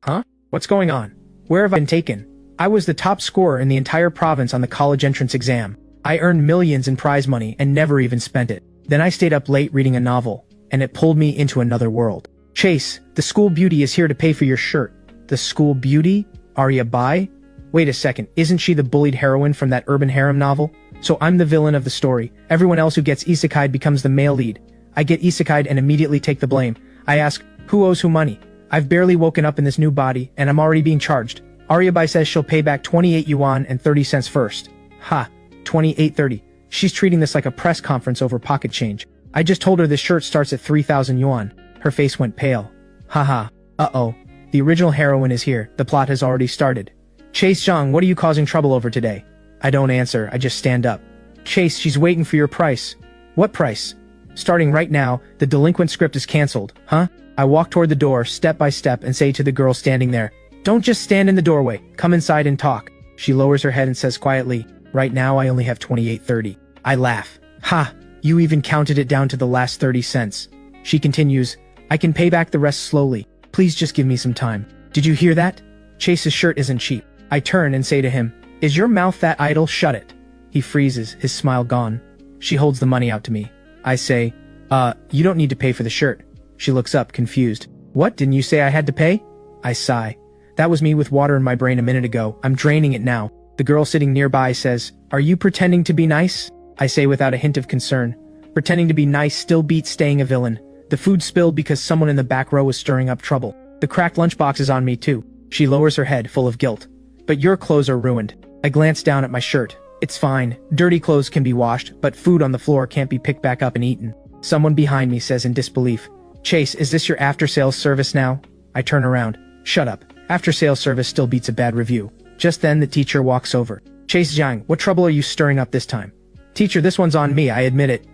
Huh? What's going on? Where have I been taken? I was the top scorer in the entire province on the college entrance exam. I earned millions in prize money and never even spent it. Then I stayed up late reading a novel, and it pulled me into another world. Chase, the school beauty is here to pay for your shirt. The school beauty? Arya Bai? Wait a second, isn't she the bullied heroine from that urban harem novel? So I'm the villain of the story. Everyone else who gets isekai'd becomes the male lead. I get isekai'd and immediately take the blame. I ask, who owes who money? I've barely woken up in this new body, and I'm already being charged. Arya Bai says she'll pay back 28 yuan and 30 cents first. Ha, 28.30. She's treating this like a press conference over pocket change. I just told her this shirt starts at 3,000 yuan. Her face went pale. Haha. Uh-oh. The original heroine is here. The plot has already started. Chase Zhang, what are you causing trouble over today? I don't answer. I just stand up. Chase, she's waiting for your price. What price? Starting right now, the delinquent script is cancelled. Huh? I walk toward the door, step by step, and say to the girl standing there, don't just stand in the doorway. Come inside and talk. She lowers her head and says quietly, right now I only have 28.30. I laugh. Ha! You even counted it down to the last 30 cents. She continues, I can pay back the rest slowly. Please just give me some time. Did you hear that? Chase's shirt isn't cheap. I turn and say to him, is your mouth that idle? Shut it. He freezes, his smile gone. She holds the money out to me. I say, you don't need to pay for the shirt. She looks up, confused. What, didn't you say I had to pay? I sigh. That was me with water in my brain a minute ago. I'm draining it now. The girl sitting nearby says, are you pretending to be nice? I say without a hint of concern. Pretending to be nice still beats staying a villain. The food spilled because someone in the back row was stirring up trouble. The cracked lunchbox is on me too. She lowers her head, full of guilt. But your clothes are ruined. I glance down at my shirt. It's fine. Dirty clothes can be washed, but food on the floor can't be picked back up and eaten. Someone behind me says in disbelief, Chase, is this your after-sales service now? I turn around. Shut up. After-sales service still beats a bad review. Just then the teacher walks over. Chase Zhang, what trouble are you stirring up this time? Teacher, this one's on me, I admit it.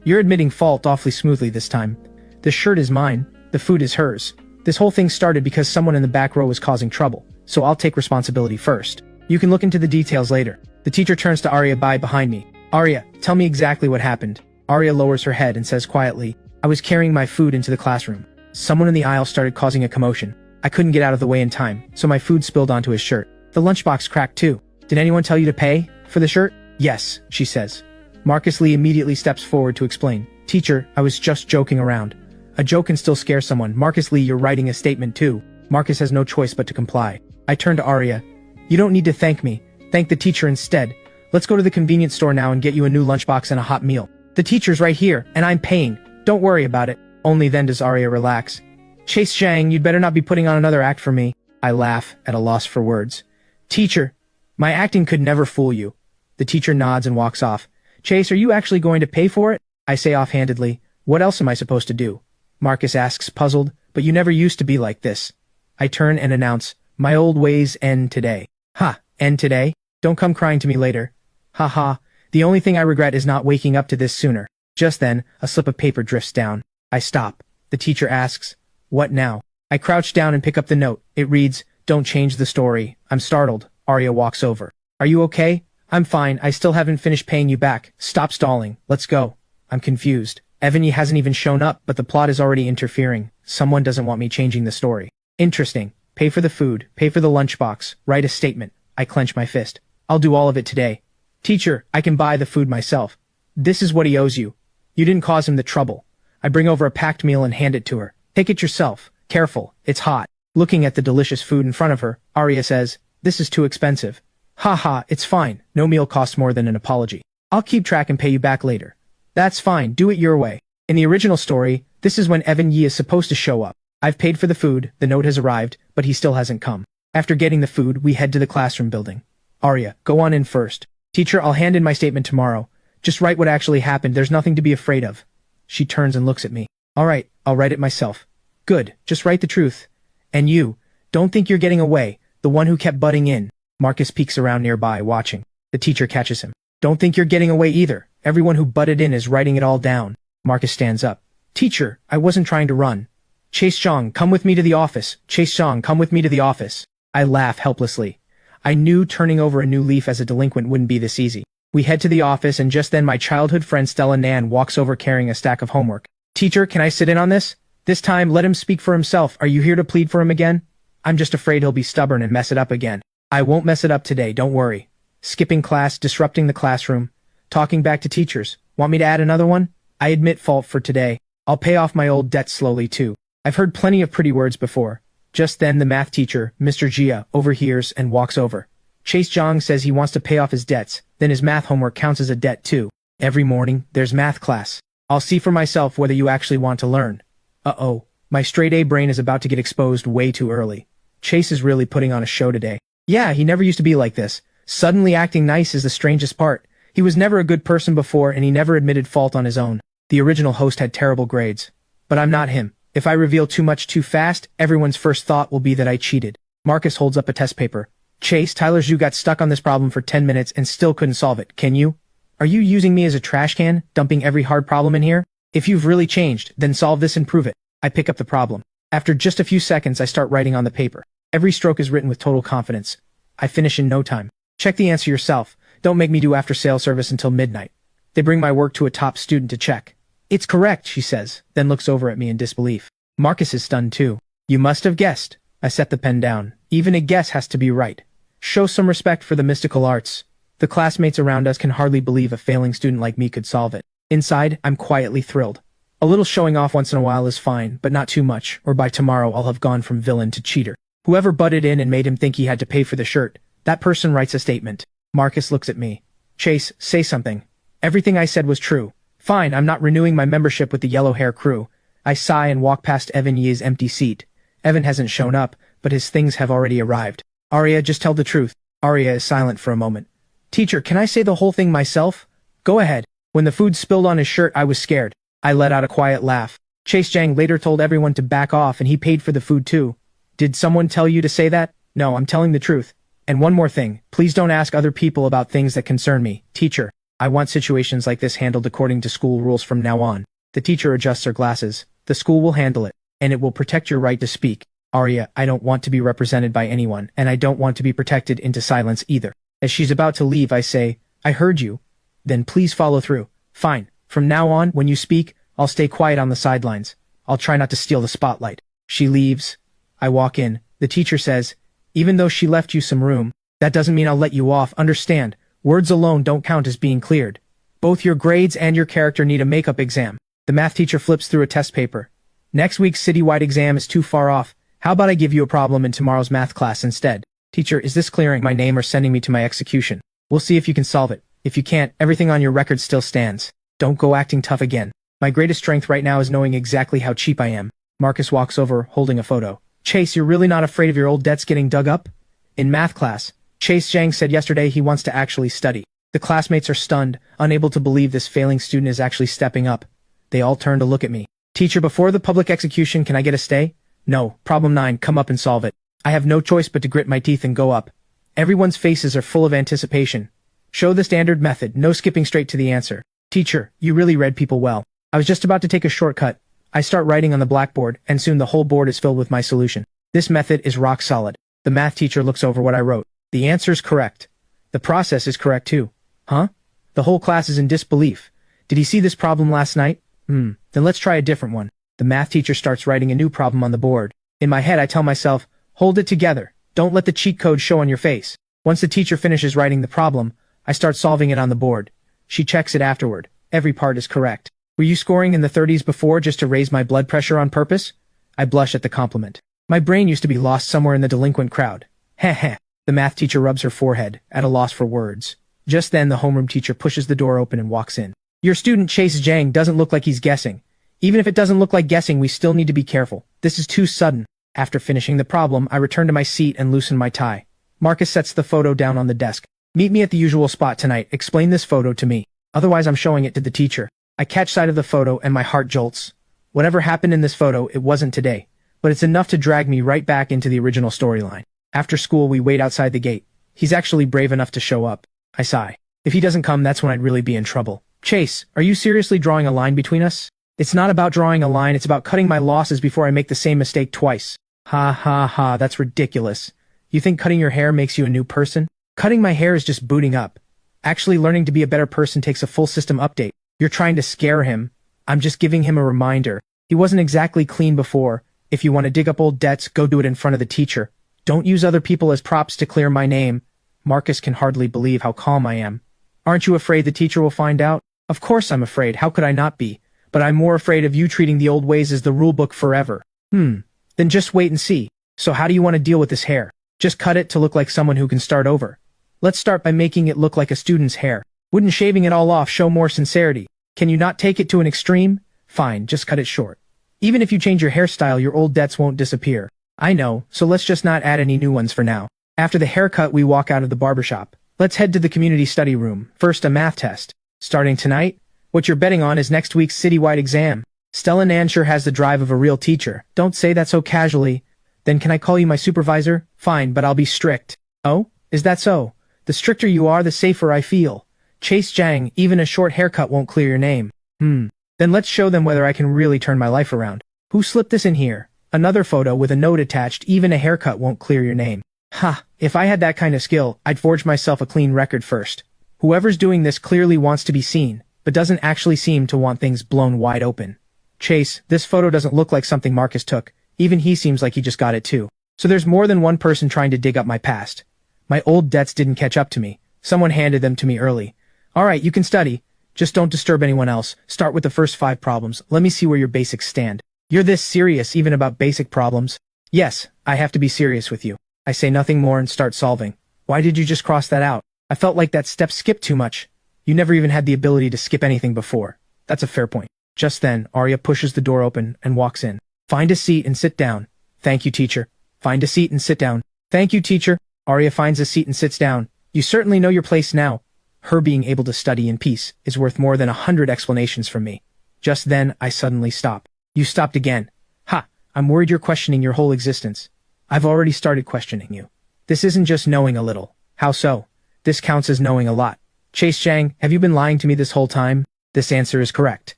You're admitting fault awfully smoothly this time. The shirt is mine. The food is hers. This whole thing started because someone in the back row was causing trouble, so I'll take responsibility first. You can look into the details later. The teacher turns to Arya Bai behind me. Arya, tell me exactly what happened. Arya lowers her head and says quietly, I was carrying my food into the classroom. Someone in the aisle started causing a commotion. I couldn't get out of the way in time, so my food spilled onto his shirt. The lunchbox cracked too. Did anyone tell you to pay for the shirt? Yes, she says. Marcus Lee immediately steps forward to explain. Teacher, I was just joking around. A joke can still scare someone. Marcus Lee, you're writing a statement too. Marcus has no choice but to comply. I turn to Arya. You don't need to thank me. Thank the teacher instead. Let's go to the convenience store now and get you a new lunchbox and a hot meal. The teacher's right here, and I'm paying. Don't worry about it. Only then does Arya relax. Chase Zhang, you'd better not be putting on another act for me. I laugh, at a loss for words. Teacher, my acting could never fool you. The teacher nods and walks off. Chase, are you actually going to pay for it? I say offhandedly. What else am I supposed to do? Marcus asks, puzzled, but you never used to be like this. I turn and announce, my old ways end today. Ha, end today? Don't come crying to me later. Ha ha, the only thing I regret is not waking up to this sooner. Just then, a slip of paper drifts down. I stop. The teacher asks, what now? I crouch down and pick up the note. It reads, don't change the story. I'm startled. Arya walks over. Are you okay? I'm fine. I still haven't finished paying you back. Stop stalling. Let's go. I'm confused. Evany hasn't even shown up, but the plot is already interfering. Someone doesn't want me changing the story. Interesting. Pay for the food. Pay for the lunchbox. Write a statement. I clench my fist. I'll do all of it today. Teacher, I can buy the food myself. This is what he owes you. You didn't cause him the trouble. I bring over a packed meal and hand it to her. Take it yourself. Careful. It's hot. Looking at the delicious food in front of her, Arya says, this is too expensive. Ha ha, it's fine. No meal costs more than an apology. I'll keep track and pay you back later. That's fine. Do it your way. In the original story, this is when Evan Yi is supposed to show up. I've paid for the food, the note has arrived, but he still hasn't come. After getting the food, we head to the classroom building. Arya, go on in first. Teacher, I'll hand in my statement tomorrow. Just write what actually happened. There's nothing to be afraid of. She turns and looks at me. All right, I'll write it myself. Good, just write the truth. And you, don't think you're getting away, the one who kept butting in. Marcus peeks around nearby, watching. The teacher catches him. Don't think you're getting away either. Everyone who butted in is writing it all down. Marcus stands up. Teacher, I wasn't trying to run. Chase Zhang, come with me to the office. Chase Zhang, come with me to the office. I laugh helplessly. I knew turning over a new leaf as a delinquent wouldn't be this easy. We head to the office and just then my childhood friend Stella Nan walks over carrying a stack of homework. Teacher, can I sit in on this? This time, let him speak for himself. Are you here to plead for him again? I'm just afraid he'll be stubborn and mess it up again. I won't mess it up today, don't worry. Skipping class, disrupting the classroom, talking back to teachers. Want me to add another one? I admit fault for today. I'll pay off my old debt slowly too. I've heard plenty of pretty words before. Just then the math teacher, Mr. Jia, overhears and walks over. Chase Zhang says he wants to pay off his debts, then his math homework counts as a debt too. Every morning, there's math class. I'll see for myself whether you actually want to learn. Uh-oh, my straight A brain is about to get exposed way too early. Chase is really putting on a show today. Yeah, he never used to be like this. Suddenly acting nice is the strangest part. He was never a good person before and he never admitted fault on his own. The original host had terrible grades. But I'm not him. If I reveal too much too fast, everyone's first thought will be that I cheated. Marcus holds up a test paper. Chase, Tyler Zhu got stuck on this problem for 10 minutes and still couldn't solve it. Can you? Are you using me as a trash can, dumping every hard problem in here? If you've really changed, then solve this and prove it. I pick up the problem. After just a few seconds, I start writing on the paper. Every stroke is written with total confidence. I finish in no time. Check the answer yourself. Don't make me do after-sale service until midnight. They bring my work to a top student to check. It's correct, she says, then looks over at me in disbelief. Marcus is stunned too. You must have guessed. I set the pen down. Even a guess has to be right. Show some respect for the mystical arts. The classmates around us can hardly believe a failing student like me could solve it. Inside, I'm quietly thrilled. A little showing off once in a while is fine, but not too much, or by tomorrow I'll have gone from villain to cheater. Whoever butted in and made him think he had to pay for the shirt, that person writes a statement. Marcus looks at me. Chase, say something. Everything I said was true. Fine, I'm not renewing my membership with the yellow hair crew. I sigh and walk past Evan Ye's empty seat. Evan hasn't shown up, but his things have already arrived. Arya, just tell the truth. Arya is silent for a moment. Teacher, can I say the whole thing myself? Go ahead. When the food spilled on his shirt, I was scared. I let out a quiet laugh. Chase Zhang later told everyone to back off and he paid for the food too. Did someone tell you to say that? No, I'm telling the truth. And one more thing, please don't ask other people about things that concern me. Teacher, I want situations like this handled according to school rules from now on. The teacher adjusts her glasses. The school will handle it, and it will protect your right to speak. Arya, I don't want to be represented by anyone, and I don't want to be protected into silence either. As she's about to leave, I say, I heard you. Then please follow through. Fine. From now on, when you speak, I'll stay quiet on the sidelines. I'll try not to steal the spotlight. She leaves. I walk in. The teacher says, even though she left you some room, that doesn't mean I'll let you off. Understand, words alone don't count as being cleared. Both your grades and your character need a makeup exam. The math teacher flips through a test paper. Next week's citywide exam is too far off. How about I give you a problem in tomorrow's math class instead? Teacher, is this clearing my name or sending me to my execution? We'll see if you can solve it. If you can't, everything on your record still stands. Don't go acting tough again. My greatest strength right now is knowing exactly how cheap I am. Marcus walks over, holding a photo. Chase, you're really not afraid of your old debts getting dug up? In math class, Chase Zhang said yesterday he wants to actually study. The classmates are stunned, unable to believe this failing student is actually stepping up. They all turn to look at me. Teacher, before the public execution, can I get a stay? No. Problem 9, come up and solve it. I have no choice but to grit my teeth and go up. Everyone's faces are full of anticipation. Show the standard method, no skipping straight to the answer. Teacher, you really read people well. I was just about to take a shortcut. I start writing on the blackboard, and soon the whole board is filled with my solution. This method is rock solid. The math teacher looks over what I wrote. The answer's correct. The process is correct too. Huh? The whole class is in disbelief. Did he see this problem last night? Then let's try a different one. The math teacher starts writing a new problem on the board. In my head I tell myself, hold it together. Don't let the cheat code show on your face. Once the teacher finishes writing the problem, I start solving it on the board. She checks it afterward. Every part is correct. Were you scoring in the 30s before just to raise my blood pressure on purpose? I blush at the compliment. My brain used to be lost somewhere in the delinquent crowd. Heh heh. The math teacher rubs her forehead, at a loss for words. Just then the homeroom teacher pushes the door open and walks in. Your student Chase Zhang doesn't look like he's guessing. Even if it doesn't look like guessing, we still need to be careful. This is too sudden. After finishing the problem, I return to my seat and loosen my tie. Marcus sets the photo down on the desk. Meet me at the usual spot tonight. Explain this photo to me. Otherwise I'm showing it to the teacher. I catch sight of the photo and my heart jolts. Whatever happened in this photo, it wasn't today. But it's enough to drag me right back into the original storyline. After school, we wait outside the gate. He's actually brave enough to show up. I sigh. If he doesn't come, that's when I'd really be in trouble. Chase, are you seriously drawing a line between us? It's not about drawing a line, it's about cutting my losses before I make the same mistake twice. Ha ha ha, that's ridiculous. You think cutting your hair makes you a new person? Cutting my hair is just booting up. Actually learning to be a better person takes a full system update. You're trying to scare him. I'm just giving him a reminder. He wasn't exactly clean before, If you want to dig up old debts, go do it in front of the teacher. Don't use other people as props to clear my name. Marcus can hardly believe how calm I am. Aren't you afraid the teacher will find out? Of course I'm afraid, how could I not be? But I'm more afraid of you treating the old ways as the rulebook forever. Then just wait and see. So how do you want to deal with this hair? Just cut it to look like someone who can start over. Let's start by making it look like a student's hair. Wouldn't shaving it all off show more sincerity? Can you not take it to an extreme? Fine, just cut it short. Even if you change your hairstyle, your old debts won't disappear. I know, so let's just not add any new ones for now. After the haircut, we walk out of the barbershop. Let's head to the community study room. First, a math test. Starting tonight? What you're betting on is next week's citywide exam. Stella Nan sure has the drive of a real teacher. Don't say that so casually. Then can I call you my supervisor? Fine, but I'll be strict. Oh? Is that so? The stricter you are, the safer I feel. Chase Jiang, even a short haircut won't clear your name. Then let's show them whether I can really turn my life around. Who slipped this in here? Another photo with a note attached. Even a haircut won't clear your name. Ha! If I had that kind of skill, I'd forge myself a clean record first. Whoever's doing this clearly wants to be seen, but doesn't actually seem to want things blown wide open. Chase, this photo doesn't look like something Marcus took. Even he seems like he just got it too. So there's more than one person trying to dig up my past. My old debts didn't catch up to me. Someone handed them to me early. Alright, you can study. Just don't disturb anyone else. Start with the first 5 problems. Let me see where your basics stand. You're this serious even about basic problems? Yes, I have to be serious with you. I say nothing more and start solving. Why did you just cross that out? I felt like that step skipped too much. You never even had the ability to skip anything before. That's a fair point. Just then, Arya pushes the door open and walks in. Find a seat and sit down. Thank you, teacher. Find a seat and sit down. Thank you, teacher. Arya finds a seat and sits down. You certainly know your place now. Her being able to study in peace is worth more than 100 explanations from me. Just then, I suddenly stop. You stopped again. Ha! I'm worried you're questioning your whole existence. I've already started questioning you. This isn't just knowing a little. How so? This counts as knowing a lot. Chase Jiang, have you been lying to me this whole time? This answer is correct.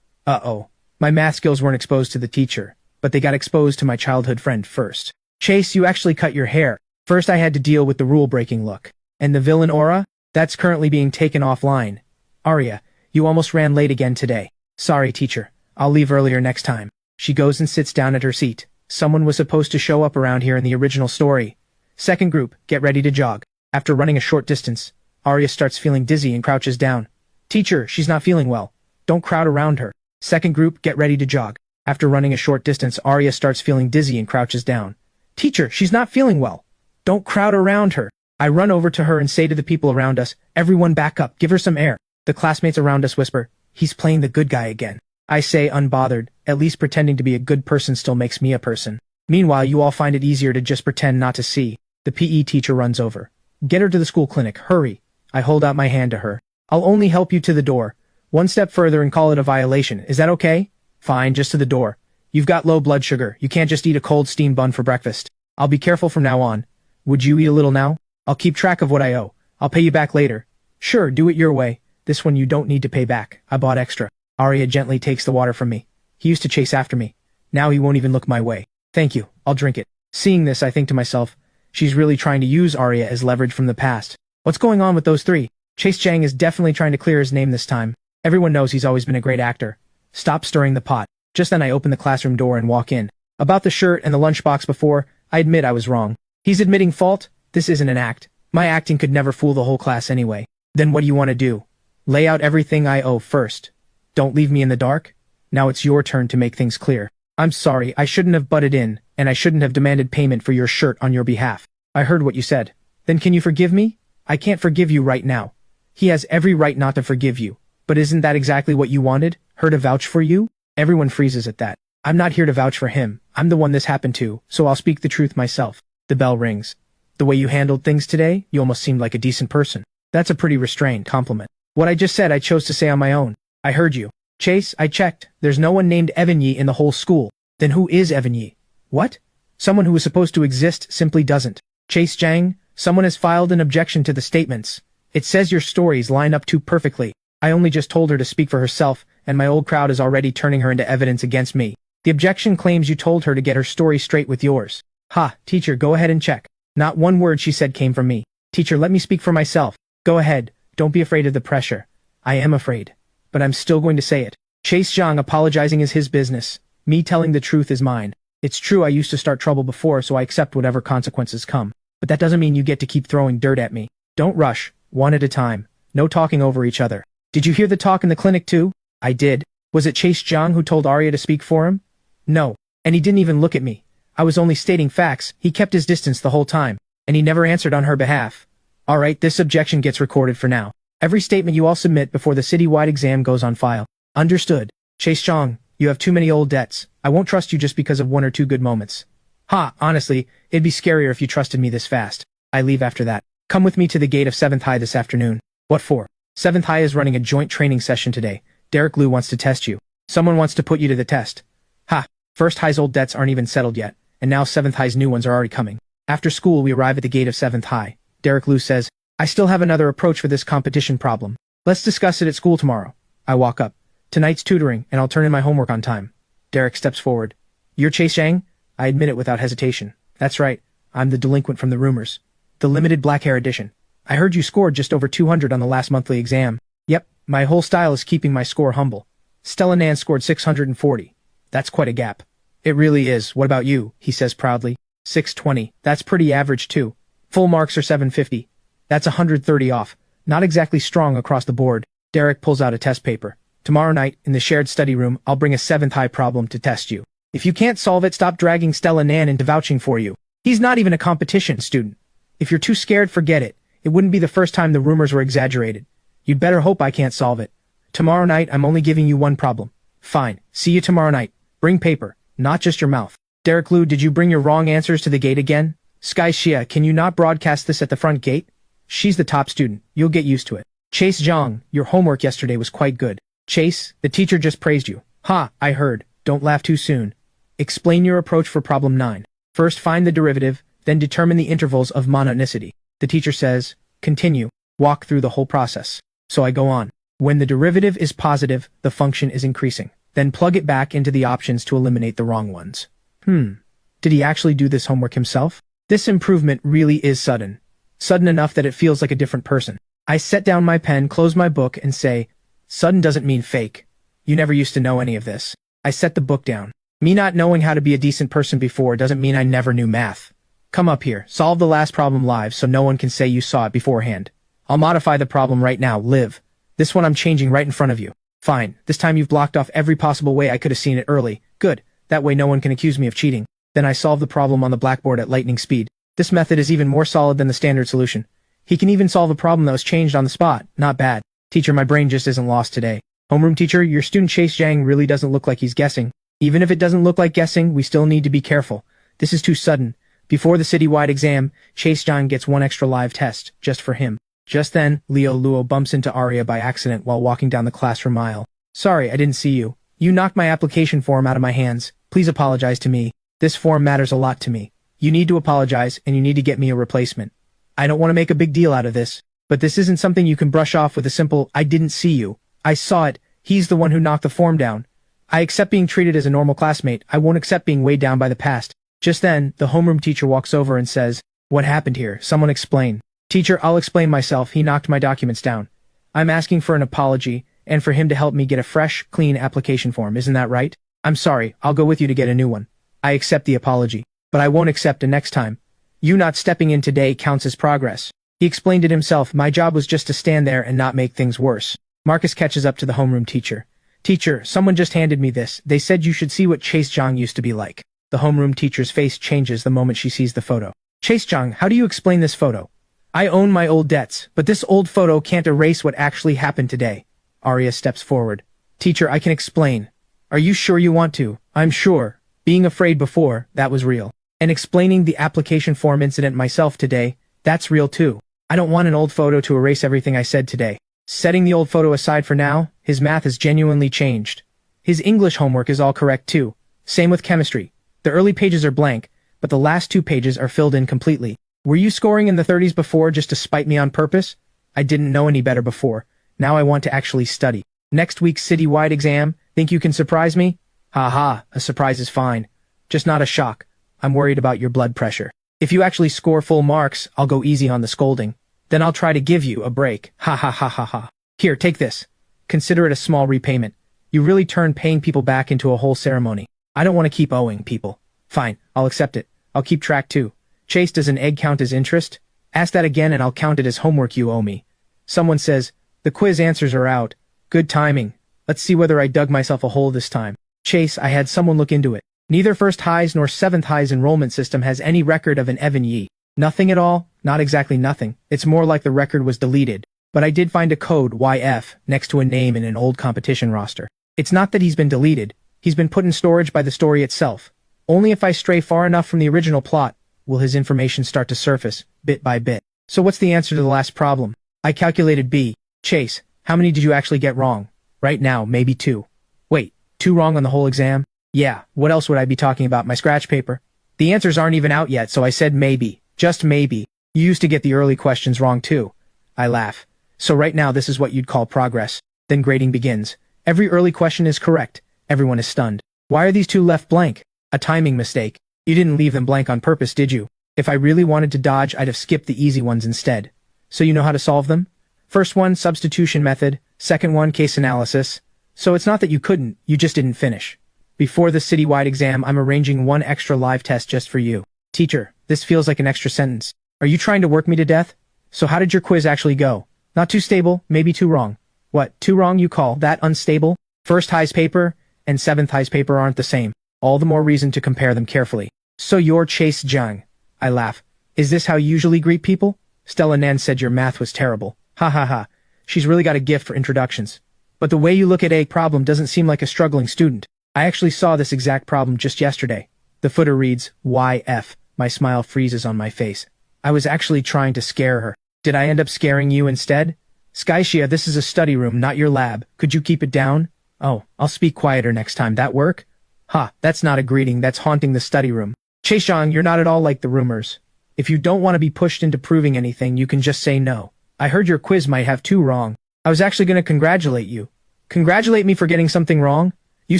Uh-oh. My math skills weren't exposed to the teacher, but they got exposed to my childhood friend first. Chase, you actually cut your hair. First I had to deal with the rule-breaking look. And the villain aura? That's currently being taken offline. Arya, you almost ran late again today. Sorry, teacher. I'll leave earlier next time. She goes and sits down at her seat. Someone was supposed to show up around here in the original story. Second group, get ready to jog. After running a short distance, Arya starts feeling dizzy and crouches down. Teacher, she's not feeling well. Don't crowd around her. Second group, get ready to jog. After running a short distance, Arya starts feeling dizzy and crouches down. Teacher, she's not feeling well. Don't crowd around her. I run over to her and say to the people around us, everyone back up, give her some air. The classmates around us whisper, he's playing the good guy again. I say unbothered, at least pretending to be a good person still makes me a person. Meanwhile, you all find it easier to just pretend not to see. The PE teacher runs over. Get her to the school clinic, hurry. I hold out my hand to her. I'll only help you to the door. One step further and call it a violation, is that okay? Fine, just to the door. You've got low blood sugar, you can't just eat a cold steamed bun for breakfast. I'll be careful from now on. Would you eat a little now? I'll keep track of what I owe. I'll pay you back later. Sure, do it your way. This one you don't need to pay back. I bought extra. Arya gently takes the water from me. He used to chase after me. Now he won't even look my way. Thank you, I'll drink it. Seeing this, I think to myself, she's really trying to use Arya as leverage from the past. What's going on with those three? Chase Jiang is definitely trying to clear his name this time. Everyone knows he's always been a great actor. Stop stirring the pot. Just then I open the classroom door and walk in. About the shirt and the lunchbox before, I admit I was wrong. He's admitting fault? This isn't an act. My acting could never fool the whole class anyway. Then what do you want to do? Lay out everything I owe first. Don't leave me in the dark? Now it's your turn to make things clear. I'm sorry, I shouldn't have butted in, and I shouldn't have demanded payment for your shirt on your behalf. I heard what you said. Then can you forgive me? I can't forgive you right now. He has every right not to forgive you. But isn't that exactly what you wanted? Her to vouch for you? Everyone freezes at that. I'm not here to vouch for him. I'm the one this happened to, so I'll speak the truth myself. The bell rings. The way you handled things today, you almost seemed like a decent person. That's a pretty restrained compliment. What I just said I chose to say on my own. I heard you. Chase, I checked. There's no one named Evan Yi in the whole school. Then who is Evan Yi? What? Someone who is supposed to exist simply doesn't. Chase Jiang, someone has filed an objection to the statements. It says your stories line up too perfectly. I only just told her to speak for herself, and my old crowd is already turning her into evidence against me. The objection claims you told her to get her story straight with yours. Ha, teacher, go ahead and check. Not one word she said came from me. Teacher, let me speak for myself. Go ahead, don't be afraid of the pressure. I am afraid. But I'm still going to say it. Chase Jiang apologizing is his business. Me telling the truth is mine. It's true I used to start trouble before, so I accept whatever consequences come. But that doesn't mean you get to keep throwing dirt at me. Don't rush, one at a time. No talking over each other. Did you hear the talk in the clinic too? I did. Was it Chase Jiang who told Arya to speak for him? No. And he didn't even look at me. I was only stating facts. He kept his distance the whole time. And he never answered on her behalf. Alright, this objection gets recorded for now. Every statement you all submit before the citywide exam goes on file. Understood. Chase Jiang, you have too many old debts. I won't trust you just because of one or two good moments. Ha, honestly, it'd be scarier if you trusted me this fast. I leave after that. Come with me to the gate of 7th High this afternoon. What for? 7th High is running a joint training session today. Derek Liu wants to test you. Someone wants to put you to the test. Ha, 1st High's old debts aren't even settled yet, and now 7th High's new ones are already coming. After school we arrive at the gate of 7th High. Derek Liu says, I still have another approach for this competition problem. Let's discuss it at school tomorrow. I walk up. Tonight's tutoring, and I'll turn in my homework on time. Derek steps forward. You're Chase Jiang? I admit it without hesitation. That's right. I'm the delinquent from the rumors. The limited black hair edition. I heard you scored just over 200 on the last monthly exam. Yep, my whole style is keeping my score humble. Stella Nan scored 640. That's quite a gap. It really is. What about you? He says proudly. 620. That's pretty average too. Full marks are 750. That's 130 off. Not exactly strong across the board. Derek pulls out a test paper. Tomorrow night, in the shared study room, I'll bring a 7th High problem to test you. If you can't solve it, stop dragging Stella Nan into vouching for you. He's not even a competition student. If you're too scared, forget it. It wouldn't be the first time the rumors were exaggerated. You'd better hope I can't solve it. Tomorrow night, I'm only giving you one problem. Fine. See you tomorrow night. Bring paper, not just your mouth. Derek Liu, did you bring your wrong answers to the gate again? Sky Xia, can you not broadcast this at the front gate? She's the top student. You'll get used to it. Chase Jiang, your homework yesterday was quite good. Chase, the teacher just praised you. Ha, I heard. Don't laugh too soon. Explain your approach for problem 9. First find the derivative, then determine the intervals of monotonicity. The teacher says, continue, walk through the whole process. So I go on. When the derivative is positive, the function is increasing. Then plug it back into the options to eliminate the wrong ones. Did he actually do this homework himself? This improvement really is sudden. Sudden enough that it feels like a different person. I set down my pen, close my book, and say, sudden doesn't mean fake. You never used to know any of this. I set the book down. Me not knowing how to be a decent person before doesn't mean I never knew math. Come up here, solve the last problem live so no one can say you saw it beforehand. I'll modify the problem right now, live. This one I'm changing right in front of you. Fine, this time you've blocked off every possible way I could have seen it early. Good, that way no one can accuse me of cheating. Then I solve the problem on the blackboard at lightning speed. This method is even more solid than the standard solution. He can even solve a problem that was changed on the spot. Not bad. Teacher, my brain just isn't lost today. Homeroom teacher, your student Chase Jiang really doesn't look like he's guessing. Even if it doesn't look like guessing, we still need to be careful. This is too sudden. Before the citywide exam, Chase Jiang gets one extra live test, just for him. Just then, Leo Luo bumps into Arya by accident while walking down the classroom aisle. Sorry, I didn't see you. You knocked my application form out of my hands. Please apologize to me. This form matters a lot to me. You need to apologize, and you need to get me a replacement. I don't want to make a big deal out of this, but this isn't something you can brush off with a simple, I didn't see you. I saw it. He's the one who knocked the form down. I accept being treated as a normal classmate. I won't accept being weighed down by the past. Just then, the homeroom teacher walks over and says, what happened here? Someone explain. Teacher, I'll explain myself. He knocked my documents down. I'm asking for an apology, and for him to help me get a fresh, clean application form. Isn't that right? I'm sorry. I'll go with you to get a new one. I accept the apology, but I won't accept a next time. You not stepping in today counts as progress. He explained it himself. My job was just to stand there and not make things worse. Marcus catches up to the homeroom teacher. Teacher, someone just handed me this. They said you should see what Chase Jiang used to be like. The homeroom teacher's face changes the moment she sees the photo. Chase Jiang, how do you explain this photo? I own my old debts, but this old photo can't erase what actually happened today. Arya steps forward. Teacher, I can explain. Are you sure you want to? I'm sure. Being afraid before, that was real. And explaining the application form incident myself today, that's real too. I don't want an old photo to erase everything I said today. Setting the old photo aside for now, his math has genuinely changed. His English homework is all correct too. Same with chemistry. The early pages are blank, but the last 2 pages are filled in completely. Were you scoring in the 30s before just to spite me on purpose? I didn't know any better before. Now I want to actually study. Next week's citywide exam, think you can surprise me? Ha, a surprise is fine. Just not a shock. I'm worried about your blood pressure. If you actually score full marks, I'll go easy on the scolding. Then I'll try to give you a break. Ha. Here, take this. Consider it a small repayment. You really turned paying people back into a whole ceremony. I don't want to keep owing people. Fine, I'll accept it. I'll keep track too. Chase, does an egg count as interest? Ask that again and I'll count it as homework you owe me. Someone says, the quiz answers are out. Good timing. Let's see whether I dug myself a hole this time. Chase, I had someone look into it. Neither First High's nor Seventh High's enrollment system has any record of an Evan Yi. Nothing at all? Not exactly nothing. It's more like the record was deleted. But I did find a code, YF, next to a name in an old competition roster. It's not that he's been deleted. He's been put in storage by the story itself. Only if I stray far enough from the original plot will his information start to surface, bit by bit. So what's the answer to the last problem? I calculated B. Chase, how many did you actually get wrong? Right now, maybe 2. Wait, 2 wrong on the whole exam? Yeah, what else would I be talking about, my scratch paper? The answers aren't even out yet, so I said maybe. Just maybe. You used to get the early questions wrong too. I laugh. So right now this is what you'd call progress. Then grading begins. Every early question is correct. Everyone is stunned. Why are these 2 left blank? A timing mistake. You didn't leave them blank on purpose, did you? If I really wanted to dodge, I'd have skipped the easy ones instead. So you know how to solve them? First one, substitution method. Second one, case analysis. So it's not that you couldn't, you just didn't finish. Before the citywide exam, I'm arranging 1 extra live test just for you. Teacher, this feels like an extra sentence. Are you trying to work me to death? So how did your quiz actually go? Not too stable, maybe 2 wrong. What, 2 wrong you call that unstable? First High's paper and Seventh High's paper aren't the same. All the more reason to compare them carefully. So you're Chase Jiang. I laugh. Is this how you usually greet people? Stella Nan said your math was terrible. Ha ha ha. She's really got a gift for introductions. But the way you look at a problem doesn't seem like a struggling student. I actually saw this exact problem just yesterday. The footer reads, YF. My smile freezes on my face. I was actually trying to scare her. Did I end up scaring you instead? Skyshia, this is a study room, not your lab. Could you keep it down? Oh, I'll speak quieter next time. That work? Ha, that's not a greeting, that's haunting the study room. Chaeshang, you're not at all like the rumors. If you don't want to be pushed into proving anything, you can just say no. I heard your quiz might have 2 wrong. I was actually going to congratulate you. Congratulate me for getting something wrong? You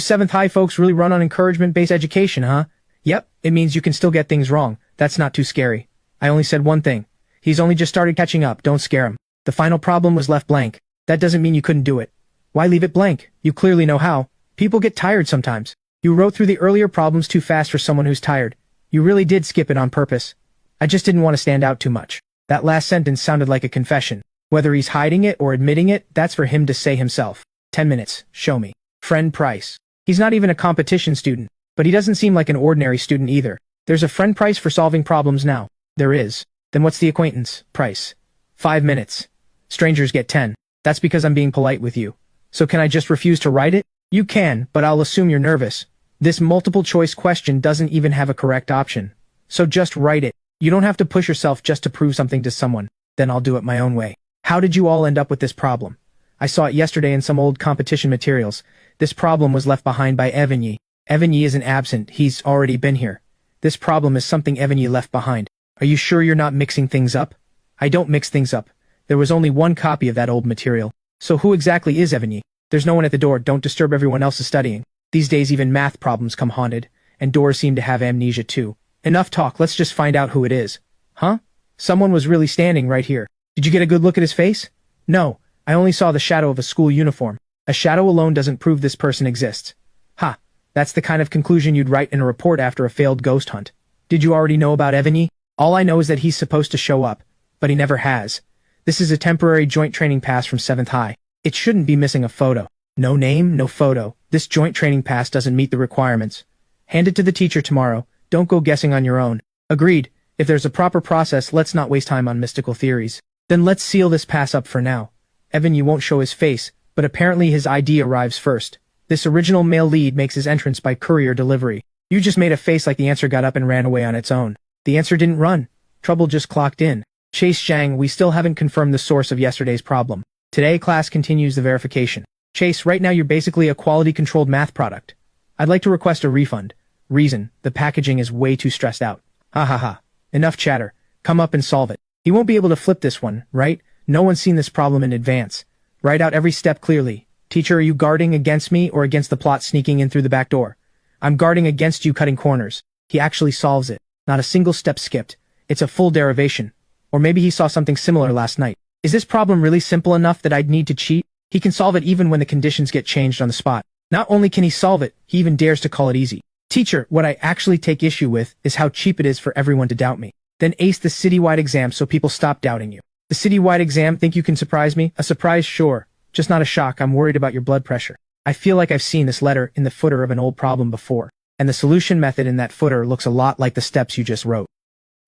Seventh High folks really run on encouragement-based education, huh? Yep, it means you can still get things wrong. That's not too scary. I only said one thing. He's only just started catching up, don't scare him. The final problem was left blank. That doesn't mean you couldn't do it. Why leave it blank? You clearly know how. People get tired sometimes. You wrote through the earlier problems too fast for someone who's tired. You really did skip it on purpose. I just didn't want to stand out too much. That last sentence sounded like a confession. Whether he's hiding it or admitting it, that's for him to say himself. 10 minutes, show me. Friend Price. He's not even a competition student, but he doesn't seem like an ordinary student either. There's a friend price for solving problems now. There is. Then what's the acquaintance price? 5 minutes. Strangers get 10. That's because I'm being polite with you. So can I just refuse to write it? You can, but I'll assume you're nervous. This multiple choice question doesn't even have a correct option. So just write it. You don't have to push yourself just to prove something to someone. Then I'll do it my own way. How did you all end up with this problem? I saw it yesterday in some old competition materials. This problem was left behind by Evan Yi. Evan Yi isn't absent, he's already been here. This problem is something Evan Yi left behind. Are you sure you're not mixing things up? I don't mix things up. There was only 1 copy of that old material. So who exactly is Evan Yi? There's no one at the door, don't disturb everyone else's studying. These days even math problems come haunted, and doors seem to have amnesia too. Enough talk, let's just find out who it is. Huh? Someone was really standing right here. Did you get a good look at his face? No, I only saw the shadow of a school uniform. A shadow alone doesn't prove this person exists. Ha, that's the kind of conclusion you'd write in a report after a failed ghost hunt. Did you already know about Evan Yi? All I know is that he's supposed to show up, but he never has. This is a temporary joint training pass from 7th High. It shouldn't be missing a photo. No name, no photo. This joint training pass doesn't meet the requirements. Hand it to the teacher tomorrow. Don't go guessing on your own. Agreed. If there's a proper process, let's not waste time on mystical theories. Then let's seal this pass up for now. Evan Yi won't show his face, but apparently his ID arrives first. This original male lead makes his entrance by courier delivery. You just made a face like the answer got up and ran away on its own. The answer didn't run. Trouble just clocked in. Chase Zhang, we still haven't confirmed the source of yesterday's problem. Today class continues the verification. Chase, right now you're basically a quality-controlled math product. I'd like to request a refund. Reason, the packaging is way too stressed out. Ha ha ha. Enough chatter. Come up and solve it. He won't be able to flip this one, right? No one's seen this problem in advance. Write out every step clearly. Teacher, are you guarding against me or against the plot sneaking in through the back door? I'm guarding against you cutting corners. He actually solves it. Not a single step skipped. It's a full derivation. Or maybe he saw something similar last night. Is this problem really simple enough that I'd need to cheat? He can solve it even when the conditions get changed on the spot. Not only can he solve it, he even dares to call it easy. Teacher, what I actually take issue with is how cheap it is for everyone to doubt me. Then ace the citywide exam so people stop doubting you. The citywide exam, think you can surprise me? A surprise, sure. Just not a shock. I'm worried about your blood pressure. I feel like I've seen this letter in the footer of an old problem before, and the solution method in that footer looks a lot like the steps you just wrote.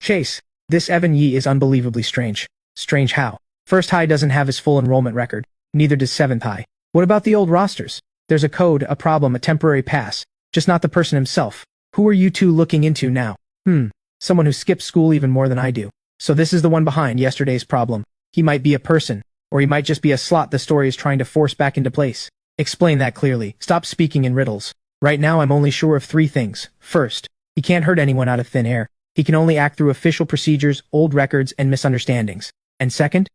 Chase, this Evan Yee is unbelievably strange. Strange how? First High doesn't have his full enrollment record, neither does 7th High. What about the old rosters? There's a code, a problem, a temporary pass, just not the person himself. Who are you two looking into now? Someone who skips school even more than I do. So this is the one behind yesterday's problem. He might be a person, or he might just be a slot the story is trying to force back into place. Explain that clearly. Stop speaking in riddles. Right now I'm only sure of 3 things. First, he can't hurt anyone out of thin air. He can only act through official procedures, old records, and misunderstandings. And second,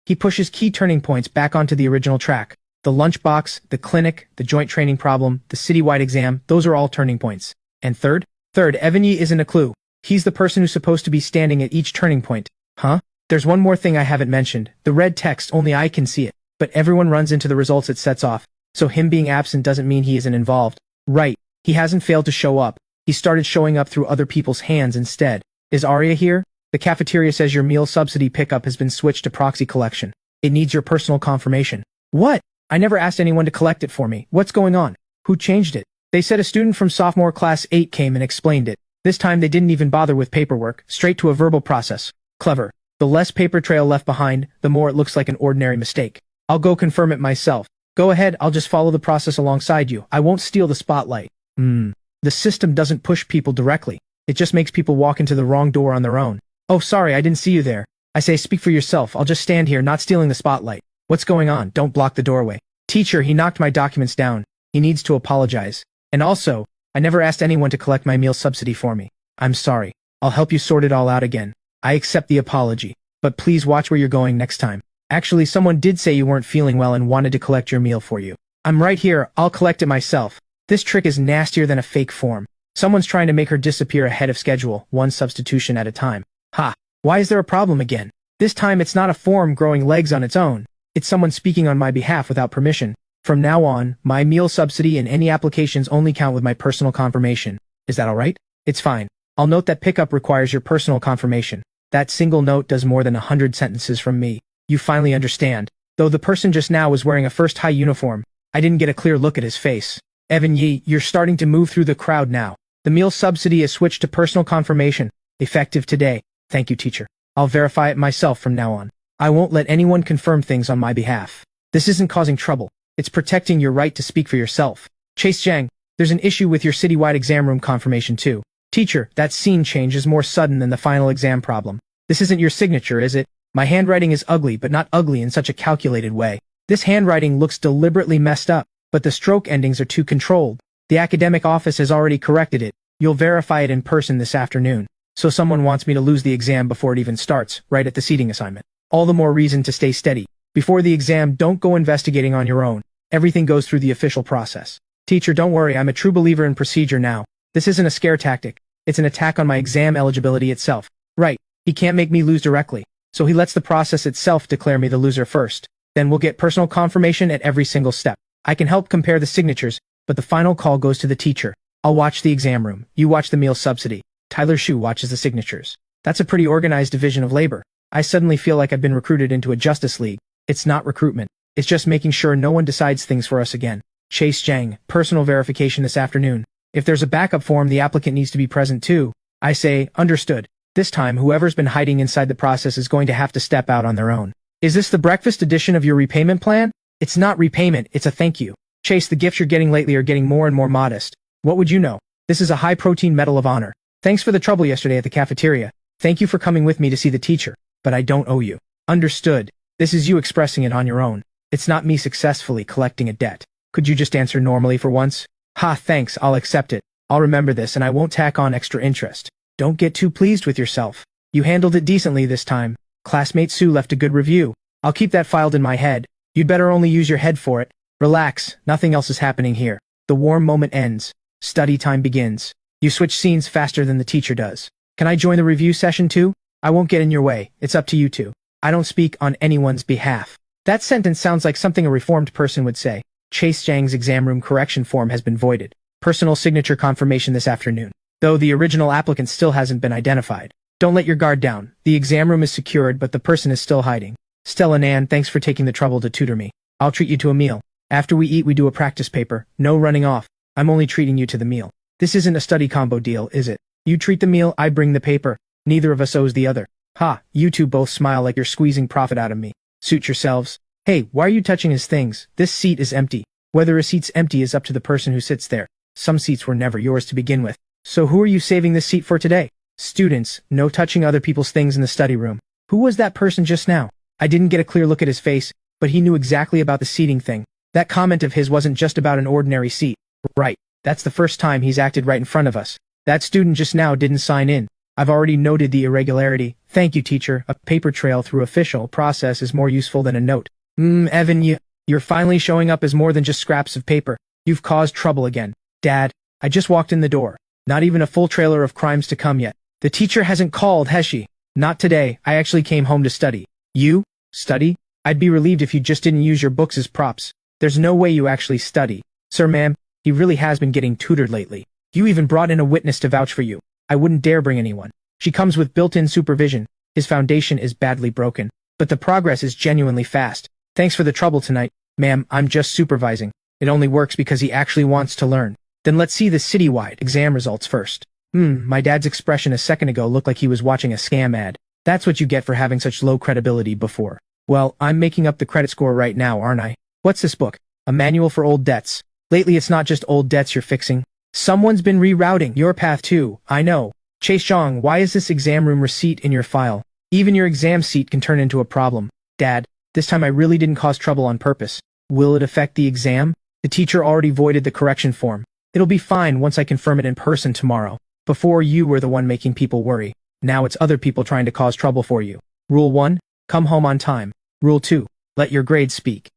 he pushes key turning points back onto the original track. The lunchbox, the clinic, the joint training problem, the citywide exam, those are all turning points. And third, Evan Yee isn't a clue. He's the person who's supposed to be standing at each turning point. Huh? There's one more thing I haven't mentioned. The red text, only I can see it. But everyone runs into the results it sets off. So him being absent doesn't mean he isn't involved. Right. He hasn't failed to show up. He started showing up through other people's hands instead. Is Arya here? The cafeteria says your meal subsidy pickup has been switched to proxy collection. It needs your personal confirmation. What? I never asked anyone to collect it for me. What's going on? Who changed it? They said a student from sophomore class 8 came and explained it. This time they didn't even bother with paperwork, straight to a verbal process. Clever. The less paper trail left behind, the more it looks like an ordinary mistake. I'll go confirm it myself. Go ahead, I'll just follow the process alongside you. I won't steal the spotlight. The system doesn't push people directly. It just makes people walk into the wrong door on their own. Oh, sorry, I didn't see you there. I say speak for yourself. I'll just stand here, not stealing the spotlight. What's going on? Don't block the doorway. Teacher, he knocked my documents down. He needs to apologize. And also, I never asked anyone to collect my meal subsidy for me. I'm sorry. I'll help you sort it all out again. I accept the apology. But please watch where you're going next time. Actually, someone did say you weren't feeling well and wanted to collect your meal for you. I'm right here. I'll collect it myself. This trick is nastier than a fake form. Someone's trying to make her disappear ahead of schedule, one substitution at a time. Ha! Why is there a problem again? This time it's not a form growing legs on its own. It's someone speaking on my behalf without permission. From now on, my meal subsidy and any applications only count with my personal confirmation. Is that alright? It's fine. I'll note that pickup requires your personal confirmation. That single note does more than 100 sentences from me. You finally understand. Though the person just now was wearing a First High uniform, I didn't get a clear look at his face. Evan Yee, you're starting to move through the crowd now. The meal subsidy is switched to personal confirmation, effective today. Thank you, teacher. I'll verify it myself from now on. I won't let anyone confirm things on my behalf. This isn't causing trouble. It's protecting your right to speak for yourself. Chase Zhang, there's an issue with your citywide exam room confirmation too. Teacher, that scene change is more sudden than the final exam problem. This isn't your signature, is it? My handwriting is ugly, but not ugly in such a calculated way. This handwriting looks deliberately messed up, but the stroke endings are too controlled. The academic office has already corrected it. You'll verify it in person this afternoon. So someone wants me to lose the exam before it even starts, right at the seating assignment. All the more reason to stay steady. Before the exam, don't go investigating on your own. Everything goes through the official process. Teacher, don't worry, I'm a true believer in procedure now. This isn't a scare tactic. It's an attack on my exam eligibility itself. Right, he can't make me lose directly. So he lets the process itself declare me the loser first. Then we'll get personal confirmation at every single step. I can help compare the signatures, but the final call goes to the teacher. I'll watch the exam room. You watch the meal subsidy. Tyler Shu watches the signatures. That's a pretty organized division of labor. I suddenly feel like I've been recruited into a Justice League. It's not recruitment. It's just making sure no one decides things for us again. Chase Zhang, personal verification this afternoon. If there's a backup form, the applicant needs to be present too. I say, understood. This time, whoever's been hiding inside the process is going to have to step out on their own. Is this the breakfast edition of your repayment plan? It's not repayment, it's a thank you. Chase, the gifts you're getting lately are getting more and more modest. What would you know? This is a high-protein Medal of Honor. Thanks for the trouble yesterday at the cafeteria. Thank you for coming with me to see the teacher. But I don't owe you. Understood. This is you expressing it on your own. It's not me successfully collecting a debt. Could you just answer normally for once? Ha, thanks, I'll accept it. I'll remember this and I won't tack on extra interest. Don't get too pleased with yourself. You handled it decently this time. Classmate Sue left a good review. I'll keep that filed in my head. You'd better only use your head for it. Relax, nothing else is happening here. The warm moment ends. Study time begins. You switch scenes faster than the teacher does. Can I join the review session too? I won't get in your way. It's up to you two. I don't speak on anyone's behalf. That sentence sounds like something a reformed person would say. Chase Zhang's exam room correction form has been voided. Personal signature confirmation this afternoon. Though the original applicant still hasn't been identified. Don't let your guard down. The exam room is secured, but the person is still hiding. Stella Nan, thanks for taking the trouble to tutor me. I'll treat you to a meal. After we eat, we do a practice paper. No running off. I'm only treating you to the meal. This isn't a study combo deal, is it? You treat the meal, I bring the paper. Neither of us owes the other. Ha, you two both smile like you're squeezing profit out of me. Suit yourselves. Hey, why are you touching his things? This seat is empty. Whether a seat's empty is up to the person who sits there. Some seats were never yours to begin with. So who are you saving this seat for today? Students, no touching other people's things in the study room. Who was that person just now? I didn't get a clear look at his face, but he knew exactly about the seating thing. That comment of his wasn't just about an ordinary seat. Right. That's the first time he's acted right in front of us. That student just now didn't sign in. I've already noted the irregularity. Thank you, teacher. A paper trail through official process is more useful than a note. Evan, you're finally showing up as more than just scraps of paper. You've caused trouble again. Dad, I just walked in the door. Not even a full trailer of crimes to come yet. The teacher hasn't called, has she? Not today. I actually came home to study. You? Study? I'd be relieved if you just didn't use your books as props. There's no way you actually study. Sir, ma'am, he really has been getting tutored lately. You even brought in a witness to vouch for you. I wouldn't dare bring anyone. She comes with built-in supervision. His foundation is badly broken, but the progress is genuinely fast. Thanks for the trouble tonight. Ma'am, I'm just supervising. It only works because he actually wants to learn. Then let's see the citywide exam results first. My dad's expression a second ago looked like he was watching a scam ad. That's what you get for having such low credibility before. Well, I'm making up the credit score right now, aren't I? What's this book? A manual for old debts. Lately it's not just old debts you're fixing. Someone's been rerouting your path too, I know. Chase Zhang, why is this exam room receipt in your file? Even your exam seat can turn into a problem. Dad, this time I really didn't cause trouble on purpose. Will it affect the exam? The teacher already voided the correction form. It'll be fine once I confirm it in person tomorrow. Before you were the one making people worry. Now it's other people trying to cause trouble for you. Rule 1, come home on time. Rule 2, let your grades speak.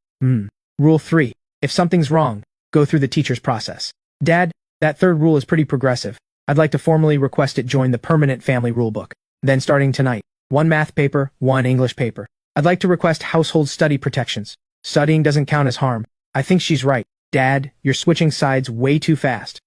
Rule 3, if something's wrong, go through the teacher's process. Dad, that third rule is pretty progressive. I'd like to formally request it join the permanent family rulebook. Then starting tonight, 1 math paper, 1 English paper. I'd like to request household study protections. Studying doesn't count as harm. I think she's right. Dad, you're switching sides way too fast.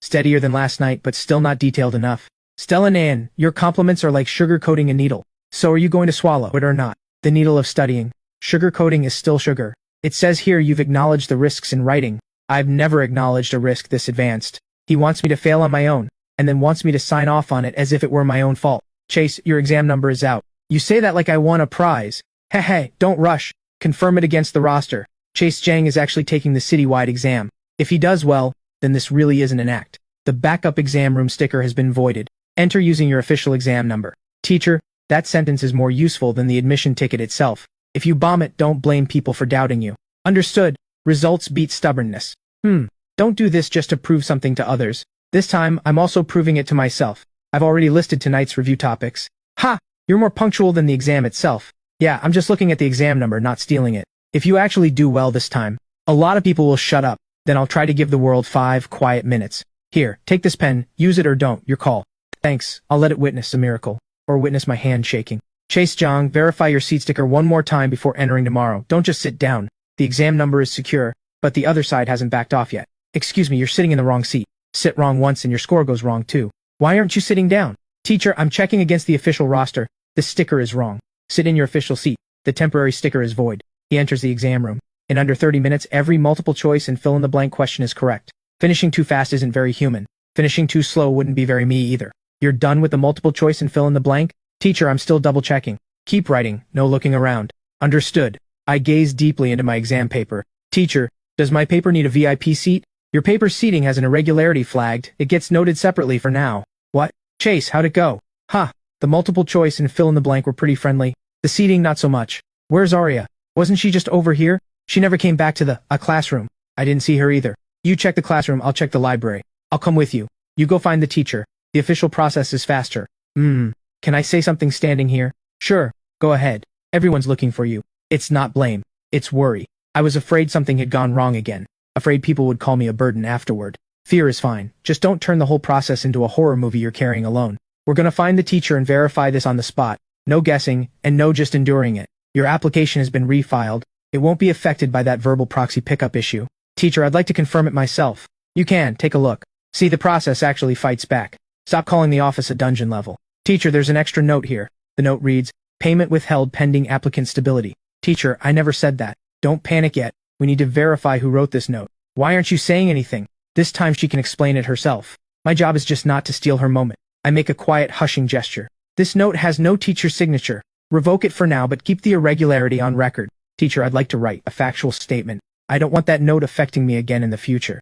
Steadier than last night, but still not detailed enough. Stella Nan, your compliments are like sugar-coating a needle. So are you going to swallow it or not? The needle of studying. Sugar-coating is still sugar. It says here you've acknowledged the risks in writing. I've never acknowledged a risk this advanced. He wants me to fail on my own, and then wants me to sign off on it as if it were my own fault. Chase, your exam number is out. You say that like I won a prize. Hey, don't rush. Confirm it against the roster. Chase Zhang is actually taking the citywide exam. If he does well, then this really isn't an act. The backup exam room sticker has been voided. Enter using your official exam number. Teacher, that sentence is more useful than the admission ticket itself. If you bomb it, don't blame people for doubting you. Understood. Results beat stubbornness. Don't do this just to prove something to others. This time, I'm also proving it to myself. I've already listed tonight's review topics. Ha! You're more punctual than the exam itself. Yeah, I'm just looking at the exam number, not stealing it. If you actually do well this time, a lot of people will shut up. Then I'll try to give the world 5 quiet minutes. Here, take this pen, use it or don't, your call. Thanks, I'll let it witness a miracle. Or witness my hand shaking. Chase Zhang, verify your seat sticker one more time before entering tomorrow. Don't just sit down. The exam number is secure, but the other side hasn't backed off yet. Excuse me, you're sitting in the wrong seat. Sit wrong once and your score goes wrong too. Why aren't you sitting down? Teacher, I'm checking against the official roster. The sticker is wrong. Sit in your official seat. The temporary sticker is void. He enters the exam room. In under 30 minutes, every multiple choice and fill-in-the-blank question is correct. Finishing too fast isn't very human. Finishing too slow wouldn't be very me either. You're done with the multiple choice and fill-in-the-blank? Teacher, I'm still double-checking. Keep writing, no looking around. Understood. I gaze deeply into my exam paper. Teacher, does my paper need a VIP seat? Your paper's seating has an irregularity flagged. It gets noted separately for now. What? Chase, how'd it go? The multiple choice and fill-in-the-blank were pretty friendly. The seating, not so much. Where's Arya? Wasn't she just over here? She never came back to the classroom. I didn't see her either. You check the classroom, I'll check the library. I'll come with you. You go find the teacher. The official process is faster. Can I say something standing here? Sure, go ahead. Everyone's looking for you. It's not blame. It's worry. I was afraid something had gone wrong again. Afraid people would call me a burden afterward. Fear is fine. Just don't turn the whole process into a horror movie you're carrying alone. We're gonna find the teacher and verify this on the spot. No guessing, and no just enduring it. Your application has been refiled. It won't be affected by that verbal proxy pickup issue. Teacher, I'd like to confirm it myself. You can, take a look. See, the process actually fights back. Stop calling the office a dungeon level. Teacher, there's an extra note here. The note reads, payment withheld pending applicant stability. Teacher, I never said that. Don't panic yet. We need to verify who wrote this note. Why aren't you saying anything? This time she can explain it herself. My job is just not to steal her moment. I make a quiet hushing gesture. This note has no teacher's signature. Revoke it for now, but keep the irregularity on record. Teacher, I'd like to write a factual statement. I don't want that note affecting me again in the future.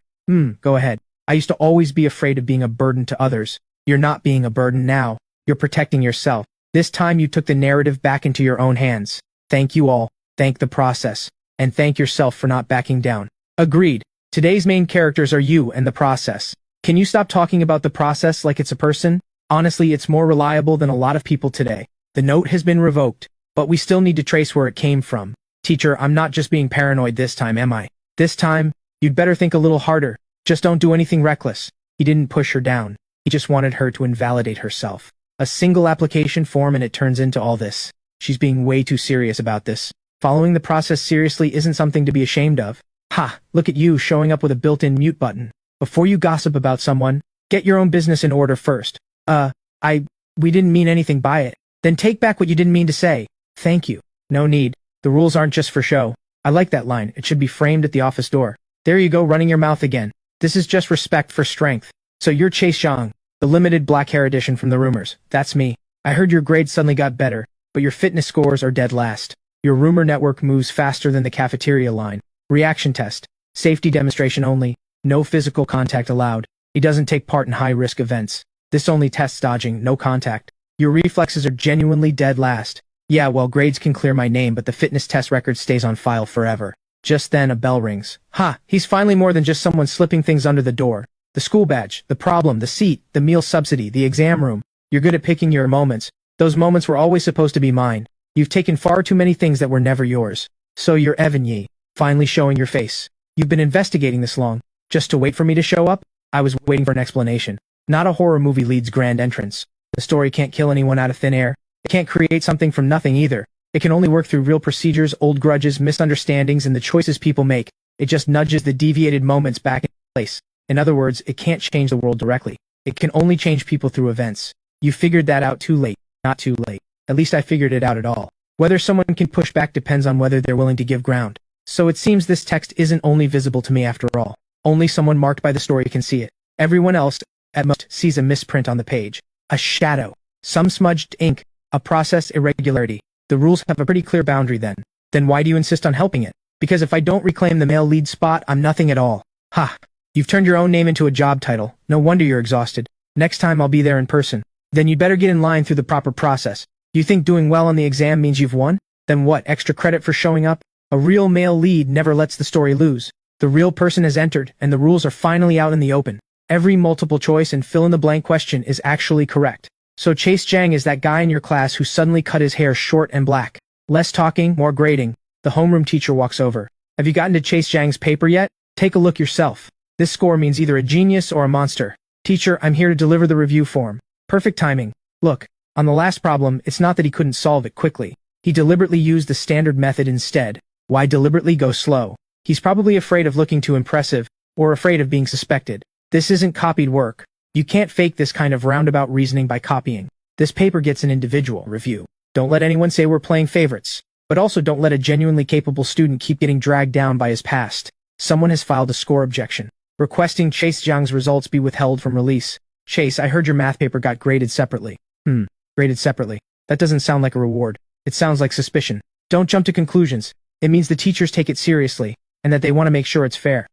Go ahead. I used to always be afraid of being a burden to others. You're not being a burden now. You're protecting yourself. This time you took the narrative back into your own hands. Thank you all. Thank the process. And thank yourself for not backing down. Agreed. Today's main characters are you and the process. Can you stop talking about the process like it's a person? Honestly, it's more reliable than a lot of people today. The note has been revoked, but we still need to trace where it came from. Teacher, I'm not just being paranoid this time, am I? This time, you'd better think a little harder. Just don't do anything reckless. He didn't push her down. He just wanted her to invalidate herself. A single application form and it turns into all this. She's being way too serious about this. Following the process seriously isn't something to be ashamed of. Ha, look at you showing up with a built-in mute button. Before you gossip about someone, get your own business in order first. We didn't mean anything by it. Then take back what you didn't mean to say. Thank you. No need. The rules aren't just for show. I like that line. It should be framed at the office door. There you go, running your mouth again. This is just respect for strength. So you're Chase Zhang, the limited black hair edition from the rumors. That's me. I heard your grades suddenly got better, but your fitness scores are dead last. Your rumor network moves faster than the cafeteria line. Reaction test. Safety demonstration only. No physical contact allowed. He doesn't take part in high-risk events. This only tests dodging, no contact. Your reflexes are genuinely dead last. Yeah, well, grades can clear my name, but the fitness test record stays on file forever. Just then, a bell rings. Ha, he's finally more than just someone slipping things under the door. The school badge, the problem, the seat, the meal subsidy, the exam room. You're good at picking your moments. Those moments were always supposed to be mine. You've taken far too many things that were never yours. So you're Evan Yi, finally showing your face. You've been investigating this long, just to wait for me to show up? I was waiting for an explanation. Not a horror movie lead's grand entrance. The story can't kill anyone out of thin air. It can't create something from nothing either. It can only work through real procedures, old grudges, misunderstandings, and the choices people make. It just nudges the deviated moments back in place. In other words, it can't change the world directly. It can only change people through events. You figured that out too late. Not too late. At least I figured it out at all. Whether someone can push back depends on whether they're willing to give ground. So it seems this text isn't only visible to me after all. Only someone marked by the story can see it. Everyone else, at most, sees a misprint on the page. A shadow. Some smudged ink. A process irregularity. The rules have a pretty clear boundary then. Then why do you insist on helping it? Because if I don't reclaim the male lead spot, I'm nothing at all. Ha! You've turned your own name into a job title. No wonder you're exhausted. Next time I'll be there in person. Then you'd better get in line through the proper process. You think doing well on the exam means you've won? Then what, extra credit for showing up? A real male lead never lets the story lose. The real person has entered, and the rules are finally out in the open. Every multiple choice and fill-in-the-blank question is actually correct. So Chase Zhang is that guy in your class who suddenly cut his hair short and black. Less talking, more grading. The homeroom teacher walks over. Have you gotten to Chase Zhang's paper yet? Take a look yourself. This score means either a genius or a monster. Teacher, I'm here to deliver the review form. Perfect timing. Look, on the last problem, it's not that he couldn't solve it quickly. He deliberately used the standard method instead. Why deliberately go slow? He's probably afraid of looking too impressive, or afraid of being suspected. This isn't copied work. You can't fake this kind of roundabout reasoning by copying. This paper gets an individual review. Don't let anyone say we're playing favorites. But also don't let a genuinely capable student keep getting dragged down by his past. Someone has filed a score objection, requesting Chase Zhang's results be withheld from release. Chase, I heard your math paper got graded separately. Graded separately. That doesn't sound like a reward. It sounds like suspicion. Don't jump to conclusions. It means the teachers take it seriously, and that they want to make sure it's fair.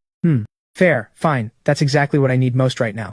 Fair, fine. That's exactly what I need most right now.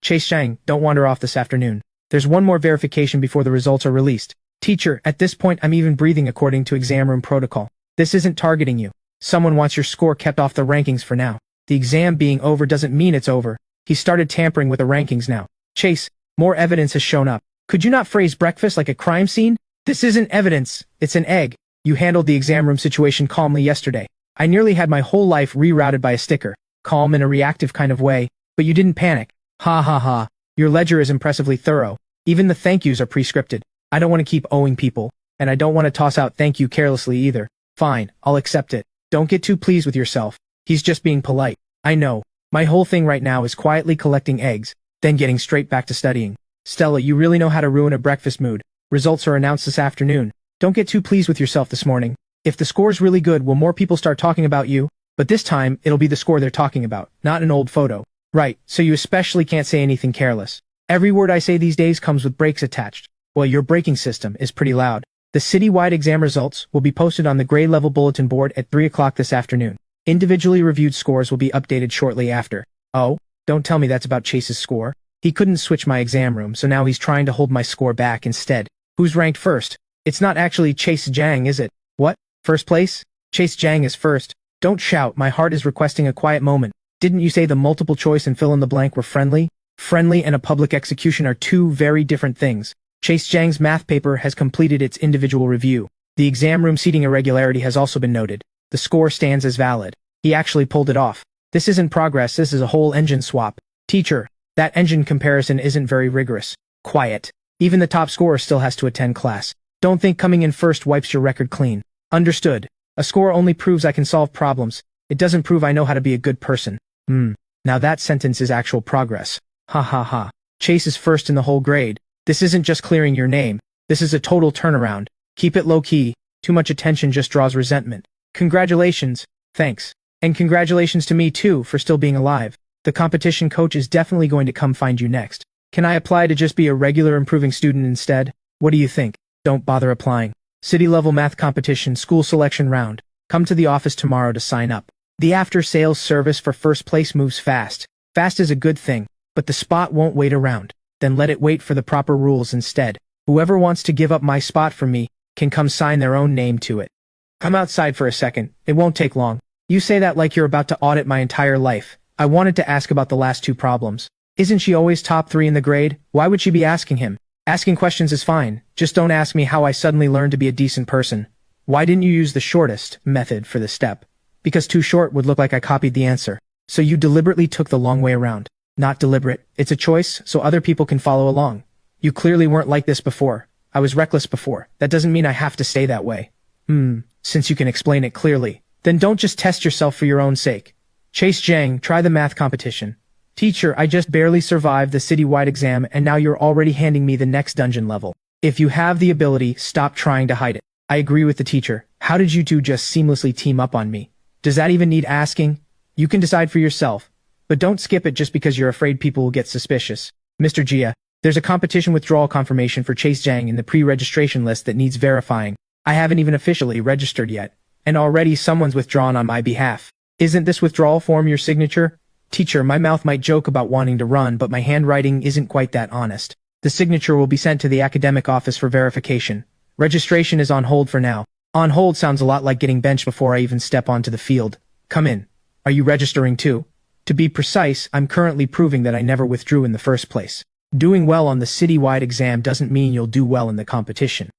Chase Zhang, don't wander off this afternoon. There's one more verification before the results are released. Teacher, at this point I'm even breathing according to exam room protocol. This isn't targeting you. Someone wants your score kept off the rankings for now. The exam being over doesn't mean it's over. He started tampering with the rankings now. Chase, more evidence has shown up. Could you not phrase breakfast like a crime scene? This isn't evidence, it's an egg. You handled the exam room situation calmly yesterday. I nearly had my whole life rerouted by a sticker. Calm in a reactive kind of way, but you didn't panic. Ha ha ha. Your ledger is impressively thorough. Even the thank yous are pre-scripted. I don't want to keep owing people, and I don't want to toss out thank you carelessly either. Fine, I'll accept it. Don't get too pleased with yourself. He's just being polite. I know. My whole thing right now is quietly collecting eggs, then getting straight back to studying. Stella, you really know how to ruin a breakfast mood. Results are announced this afternoon. Don't get too pleased with yourself this morning. If the score's really good, will more people start talking about you? But this time, it'll be the score they're talking about, not an old photo. Right, so you especially can't say anything careless. Every word I say these days comes with brakes attached. Well, your braking system is pretty loud. The citywide exam results will be posted on the grade level bulletin board at 3 o'clock this afternoon. Individually reviewed scores will be updated shortly after. Oh, don't tell me that's about Chase's score. He couldn't switch my exam room, so now he's trying to hold my score back instead. Who's ranked first? It's not actually Chase Jiang, is it? What? First place? Chase Jiang is first. Don't shout, my heart is requesting a quiet moment. Didn't you say the multiple choice and fill in the blank were friendly? Friendly and a public execution are two very different things. Chase Jiang's math paper has completed its individual review. The exam room seating irregularity has also been noted. The score stands as valid. He actually pulled it off. This isn't progress, this is a whole engine swap. Teacher, that engine comparison isn't very rigorous. Quiet. Even the top scorer still has to attend class. Don't think coming in first wipes your record clean. Understood. A score only proves I can solve problems. It doesn't prove I know how to be a good person. Now that sentence is actual progress. Ha ha ha. Chase is first in the whole grade. This isn't just clearing your name. This is a total turnaround. Keep it low-key. Too much attention just draws resentment. Congratulations. Thanks. And congratulations to me too for still being alive. The competition coach is definitely going to come find you next. Can I apply to just be a regular improving student instead? What do you think? Don't bother applying. City-level math competition school selection round. Come to the office tomorrow to sign up. The after-sales service for first place moves fast. Fast is a good thing, but the spot won't wait around. Then let it wait for the proper rules instead. Whoever wants to give up my spot for me can come sign their own name to it. Come outside for a second. It won't take long. You say that like you're about to audit my entire life. I wanted to ask about the last two problems. Isn't she always top 3 in the grade? Why would she be asking him? Asking questions is fine. Just don't ask me how I suddenly learned to be a decent person. Why didn't you use the shortest method for this step? Because too short would look like I copied the answer. So you deliberately took the long way around. Not deliberate. It's a choice, so other people can follow along. You clearly weren't like this before. I was reckless before. That doesn't mean I have to stay that way. Since you can explain it clearly, then don't just test yourself for your own sake. Chase Jiang, try the math competition. Teacher, I just barely survived the citywide exam and now you're already handing me the next dungeon level. If you have the ability, stop trying to hide it. I agree with the teacher. How did you two just seamlessly team up on me? Does that even need asking? You can decide for yourself. But don't skip it just because you're afraid people will get suspicious. Mr. Jia, there's a competition withdrawal confirmation for Chase Jiang in the pre-registration list that needs verifying. I haven't even officially registered yet, and already someone's withdrawn on my behalf. Isn't this withdrawal form your signature? Teacher, my mouth might joke about wanting to run, but my handwriting isn't quite that honest. The signature will be sent to the academic office for verification. Registration is on hold for now. On hold sounds a lot like getting benched before I even step onto the field. Come in. Are you registering too? To be precise, I'm currently proving that I never withdrew in the first place. Doing well on the citywide exam doesn't mean you'll do well in the competition.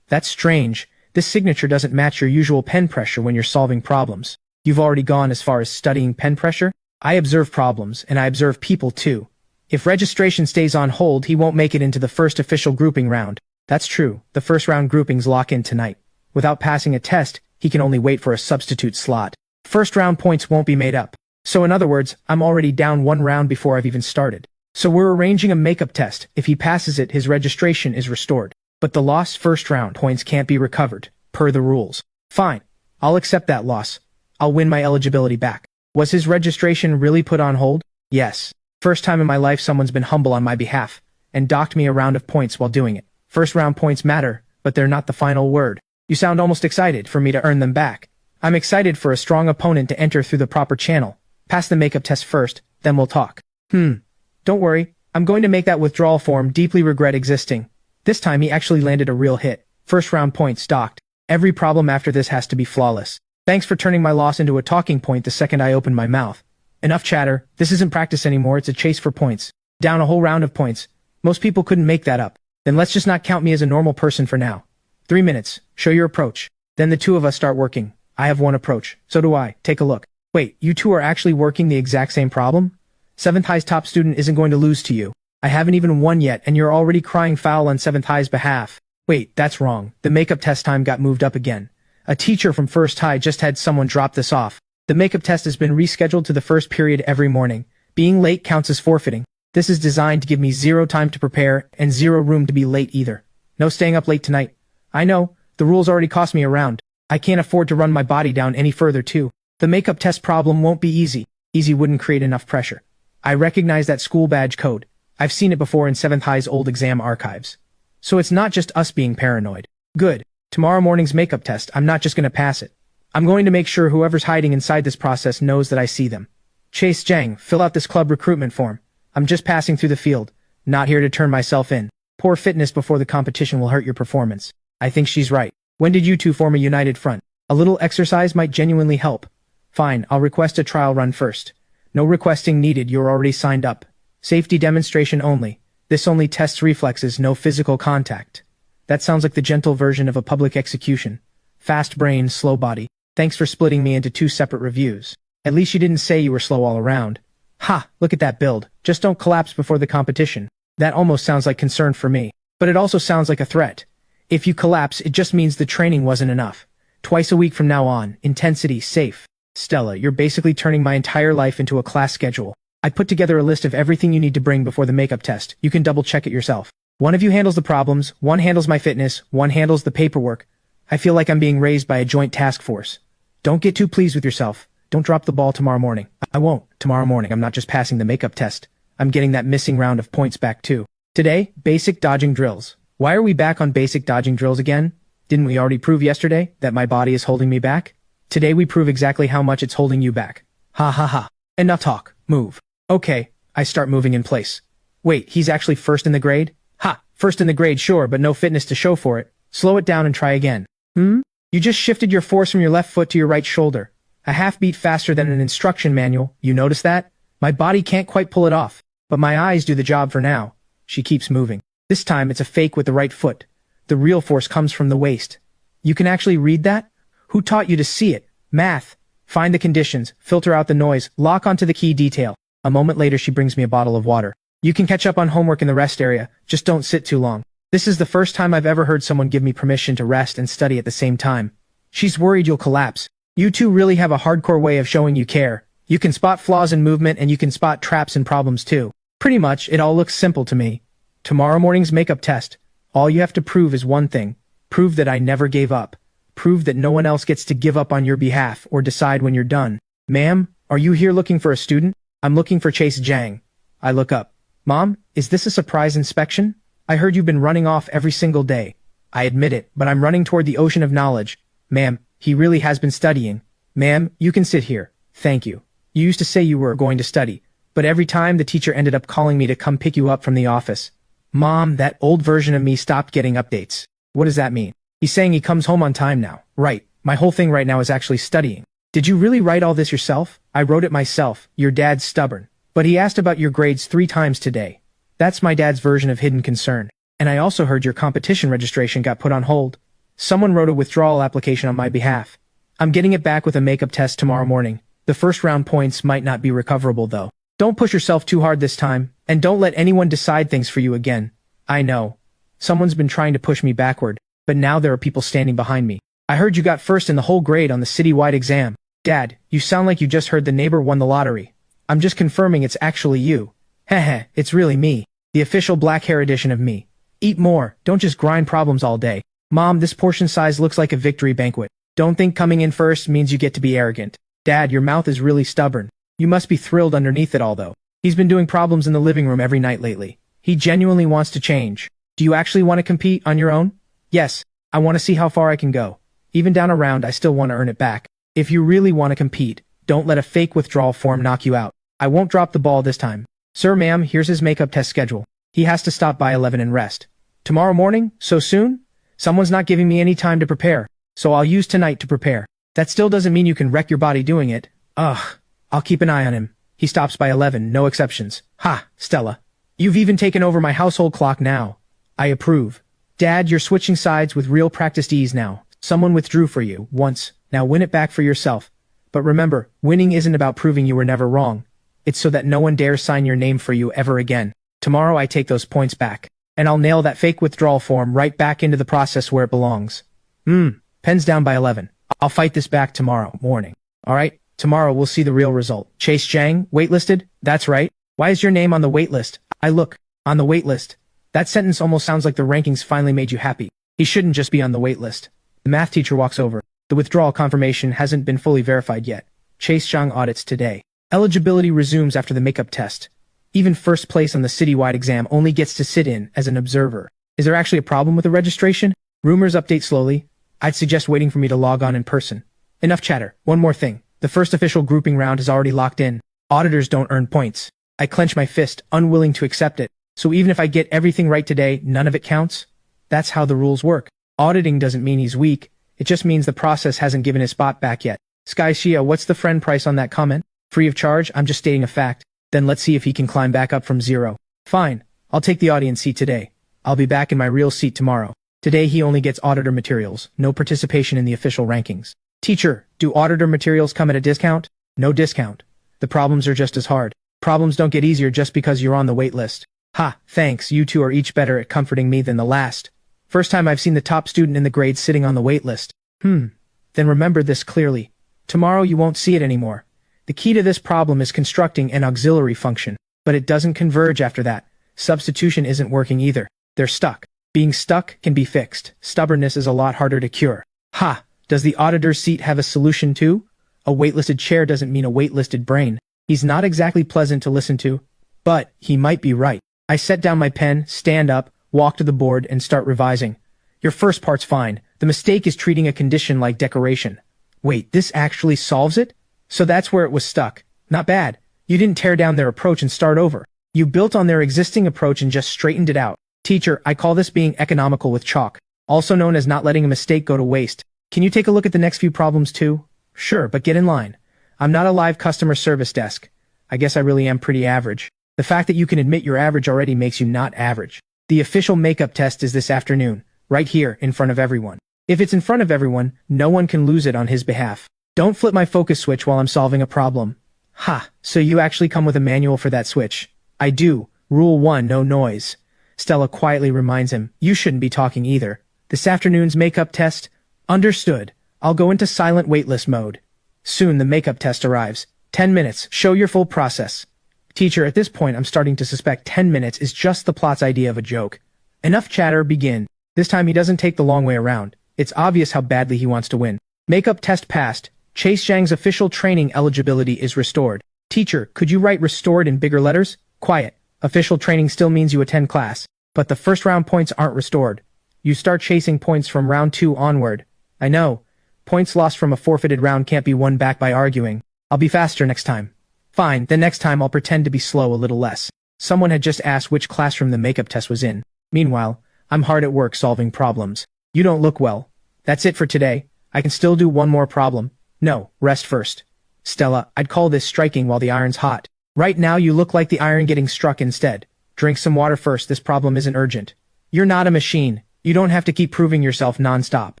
That's strange. This signature doesn't match your usual pen pressure when you're solving problems. You've already gone as far as studying pen pressure? I observe problems, and I observe people too. If registration stays on hold, he won't make it into the first official grouping round. That's true. The first round groupings lock in tonight. Without passing a test, he can only wait for a substitute slot. First round points won't be made up. So in other words, I'm already down 1 round before I've even started. So we're arranging a makeup test. If he passes it, his registration is restored. But the lost first round points can't be recovered, per the rules. Fine. I'll accept that loss. I'll win my eligibility back. Was his registration really put on hold? Yes. First time in my life someone's been humble on my behalf, and docked me a round of points while doing it. First round points matter, but they're not the final word. You sound almost excited for me to earn them back. I'm excited for a strong opponent to enter through the proper channel. Pass the makeup test first, then we'll talk. Don't worry, I'm going to make that withdrawal form deeply regret existing. This time he actually landed a real hit. First round points docked. Every problem after this has to be flawless. Thanks for turning my loss into a talking point the second I opened my mouth. Enough chatter. This isn't practice anymore, it's a chase for points. Down a whole round of points. Most people couldn't make that up. Then let's just not count me as a normal person for now. 3 minutes. Show your approach. Then the two of us start working. I have one approach. So do I. Take a look. Wait, you two are actually working the exact same problem? 7th High's top student isn't going to lose to you. I haven't even won yet and you're already crying foul on 7th High's behalf. Wait, that's wrong. The makeup test time got moved up again. A teacher from 1st High just had someone drop this off. The makeup test has been rescheduled to the first period every morning. Being late counts as forfeiting. This is designed to give me zero time to prepare and zero room to be late either. No staying up late tonight. I know, the rules already cost me a round. I can't afford to run my body down any further too. The makeup test problem won't be easy. Easy wouldn't create enough pressure. I recognize that school badge code. I've seen it before in 7th High's old exam archives. So it's not just us being paranoid. Good. Tomorrow morning's makeup test, I'm not just gonna pass it. I'm going to make sure whoever's hiding inside this process knows that I see them. Chase Jang, fill out this club recruitment form. I'm just passing through the field, not here to turn myself in. Poor fitness before the competition will hurt your performance. I think she's right. When did you two form a united front? A little exercise might genuinely help. Fine, I'll request a trial run first. No requesting needed, you're already signed up. Safety demonstration only. This only tests reflexes, no physical contact. That sounds like the gentle version of a public execution. Fast brain, slow body. Thanks for splitting me into 2 separate reviews. At least you didn't say you were slow all around. Ha, look at that build. Just don't collapse before the competition. That almost sounds like concern for me. But it also sounds like a threat. If you collapse, it just means the training wasn't enough. Twice a week from now on, intensity, safe. Stella, you're basically turning my entire life into a class schedule. I put together a list of everything you need to bring before the makeup test. You can double check it yourself. One of you handles the problems, one handles my fitness, one handles the paperwork. I feel like I'm being raised by a joint task force. Don't get too pleased with yourself. Don't drop the ball tomorrow morning. I won't. Tomorrow morning, I'm not just passing the makeup test. I'm getting that missing round of points back too. Today, basic dodging drills. Why are we back on basic dodging drills again? Didn't we already prove yesterday that my body is holding me back? Today we prove exactly how much it's holding you back. Ha ha ha. Enough talk. Move. Okay, I start moving in place. Wait, he's actually first in the grade? Ha, first in the grade sure, but no fitness to show for it. Slow it down and try again. You just shifted your force from your left foot to your right shoulder. A half beat faster than an instruction manual, you notice that? My body can't quite pull it off, but my eyes do the job for now. She keeps moving. This time it's a fake with the right foot. The real force comes from the waist. You can actually read that? Who taught you to see it? Math. Find the conditions, filter out the noise, lock onto the key detail. A moment later she brings me a bottle of water. You can catch up on homework in the rest area, just don't sit too long. This is the first time I've ever heard someone give me permission to rest and study at the same time. She's worried you'll collapse. You two really have a hardcore way of showing you care. You can spot flaws in movement and you can spot traps and problems too. Pretty much, it all looks simple to me. Tomorrow morning's makeup test. All you have to prove is one thing. Prove that I never gave up. Prove that no one else gets to give up on your behalf or decide when you're done. Ma'am, are you here looking for a student? I'm looking for Chase Jang. I look up. Mom, is this a surprise inspection? I heard you've been running off every single day. I admit it, but I'm running toward the ocean of knowledge. Ma'am, he really has been studying. Ma'am, you can sit here. Thank you. You used to say you were going to study, but every time the teacher ended up calling me to come pick you up from the office. Mom, that old version of me stopped getting updates. What does that mean? He's saying he comes home on time now. Right. My whole thing right now is actually studying. Did you really write all this yourself? I wrote it myself. Your dad's stubborn. But he asked about your grades 3 times today. That's my dad's version of hidden concern. And I also heard your competition registration got put on hold. Someone wrote a withdrawal application on my behalf. I'm getting it back with a makeup test tomorrow morning. The first round points might not be recoverable though. Don't push yourself too hard this time, and don't let anyone decide things for you again. I know. Someone's been trying to push me backward, but now there are people standing behind me. I heard you got first in the whole grade on the citywide exam. Dad, you sound like you just heard the neighbor won the lottery. I'm just confirming it's actually you. Heh, it's really me. The official black hair edition of me. Eat more, don't just grind problems all day. Mom, this portion size looks like a victory banquet. Don't think coming in first means you get to be arrogant. Dad, your mouth is really stubborn. You must be thrilled underneath it all though. He's been doing problems in the living room every night lately. He genuinely wants to change. Do you actually want to compete on your own? Yes, I want to see how far I can go. Even down a round, I still want to earn it back. If you really want to compete, don't let a fake withdrawal form knock you out. I won't drop the ball this time. Sir, ma'am, here's his makeup test schedule. He has to stop by 11 and rest. Tomorrow morning? So soon? Someone's not giving me any time to prepare, so I'll use tonight to prepare. That still doesn't mean you can wreck your body doing it. Ugh. I'll keep an eye on him. He stops by 11, no exceptions. Ha, Stella. You've even taken over my household clock now. I approve. Dad, you're switching sides with real practiced ease now. Someone withdrew for you, once. Now win it back for yourself. But remember, winning isn't about proving you were never wrong. It's so that no one dares sign your name for you ever again. Tomorrow I take those points back. And I'll nail that fake withdrawal form right back into the process where it belongs. Pens down by 11. I'll fight this back tomorrow morning. Alright? Tomorrow we'll see the real result. Chase Zhang, waitlisted? That's right. Why is your name on the waitlist? I look. On the waitlist. That sentence almost sounds like the rankings finally made you happy. He shouldn't just be on the waitlist. The math teacher walks over. The withdrawal confirmation hasn't been fully verified yet. Chase Zhang audits today. Eligibility resumes after the makeup test. Even first place on the citywide exam only gets to sit in as an observer. Is there actually a problem with the registration? Rumors update slowly. I'd suggest waiting for me to log on in person. Enough chatter. One more thing. The first official grouping round is already locked in. Auditors don't earn points. I clench my fist, unwilling to accept it. So even if I get everything right today, none of it counts? That's how the rules work. Auditing doesn't mean he's weak. It just means the process hasn't given his spot back yet. Sky Xia, what's the friend price on that comment? Free of charge? I'm just stating a fact. Then let's see if he can climb back up from 0. Fine. I'll take the audience seat today. I'll be back in my real seat tomorrow. Today he only gets auditor materials, no participation in the official rankings. Teacher, do auditor materials come at a discount? No discount. The problems are just as hard. Problems don't get easier just because you're on the wait list. Ha, thanks, you two are each better at comforting me than the last. First time I've seen the top student in the grade sitting on the wait list. Then remember this clearly. Tomorrow you won't see it anymore. The key to this problem is constructing an auxiliary function, but it doesn't converge after that. Substitution isn't working either. They're stuck. Being stuck can be fixed. Stubbornness is a lot harder to cure. Ha! Does the auditor's seat have a solution too? A waitlisted chair doesn't mean a waitlisted brain. He's not exactly pleasant to listen to, but he might be right. I set down my pen, stand up, walk to the board, and start revising. Your first part's fine. The mistake is treating a condition like decoration. Wait, this actually solves it? So that's where it was stuck. Not bad. You didn't tear down their approach and start over. You built on their existing approach and just straightened it out. Teacher, I call this being economical with chalk, also known as not letting a mistake go to waste. Can you take a look at the next few problems too? Sure, but get in line. I'm not a live customer service desk. I guess I really am pretty average. The fact that you can admit you're average already makes you not average. The official makeup test is this afternoon, right here, in front of everyone. If it's in front of everyone, no one can lose it on his behalf. Don't flip my focus switch while I'm solving a problem. Ha, so you actually come with a manual for that switch. I do. Rule 1, no noise. Stella quietly reminds him, you shouldn't be talking either. This afternoon's makeup test? Understood. I'll go into silent waitlist mode. Soon the makeup test arrives. 10 minutes. Show your full process. Teacher, at this point I'm starting to suspect 10 minutes is just the plot's idea of a joke. Enough chatter, begin. This time he doesn't take the long way around. It's obvious how badly he wants to win. Makeup test passed. Chase Zhang's official training eligibility is restored. Teacher, could you write restored in bigger letters? Quiet. Official training still means you attend class. But the first round points aren't restored. You start chasing points from round 2 onward. I know. Points lost from a forfeited round can't be won back by arguing. I'll be faster next time. Fine, then next time I'll pretend to be slow a little less. Someone had just asked which classroom the makeup test was in. Meanwhile, I'm hard at work solving problems. You don't look well. That's it for today. I can still do one more problem. No, rest first. Stella, I'd call this striking while the iron's hot. Right now you look like the iron getting struck instead. Drink some water first, this problem isn't urgent. You're not a machine. You don't have to keep proving yourself non-stop.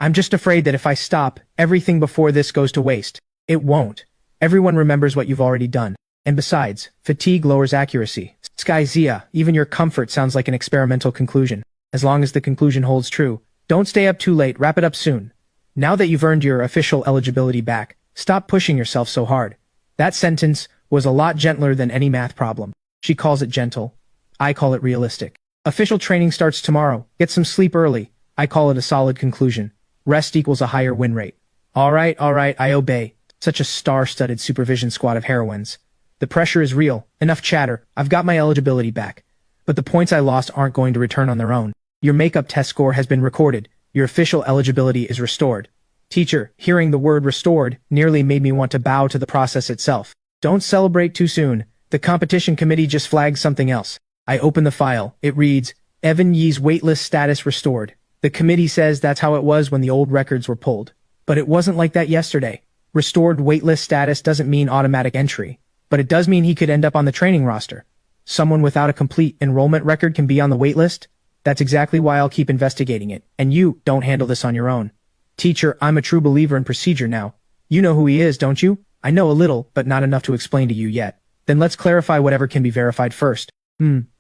I'm just afraid that if I stop, everything before this goes to waste. It won't. Everyone remembers what you've already done. And besides, fatigue lowers accuracy. Sky Xia, even your comfort sounds like an experimental conclusion. As long as the conclusion holds true, don't stay up too late, wrap it up soon. Now that you've earned your official eligibility back, stop pushing yourself so hard. That sentence was a lot gentler than any math problem. She calls it gentle. I call it realistic. Official training starts tomorrow. Get some sleep early. I call it a solid conclusion. Rest equals a higher win rate. All right, I obey. Such a star-studded supervision squad of heroines. The pressure is real. Enough chatter. I've got my eligibility back. But the points I lost aren't going to return on their own. Your makeup test score has been recorded. Your official eligibility is restored. Teacher, hearing the word restored nearly made me want to bow to the process itself. Don't celebrate too soon. The competition committee just flagged something else. I open the file. It reads, Evan Yi's waitlist status restored. The committee says that's how it was when the old records were pulled. But it wasn't like that yesterday. Restored waitlist status doesn't mean automatic entry. But it does mean he could end up on the training roster. Someone without a complete enrollment record can be on the waitlist? That's exactly why I'll keep investigating it. And you don't handle this on your own. Teacher, I'm a true believer in procedure now. You know who he is, don't you? I know a little, but not enough to explain to you yet. Then let's clarify whatever can be verified first.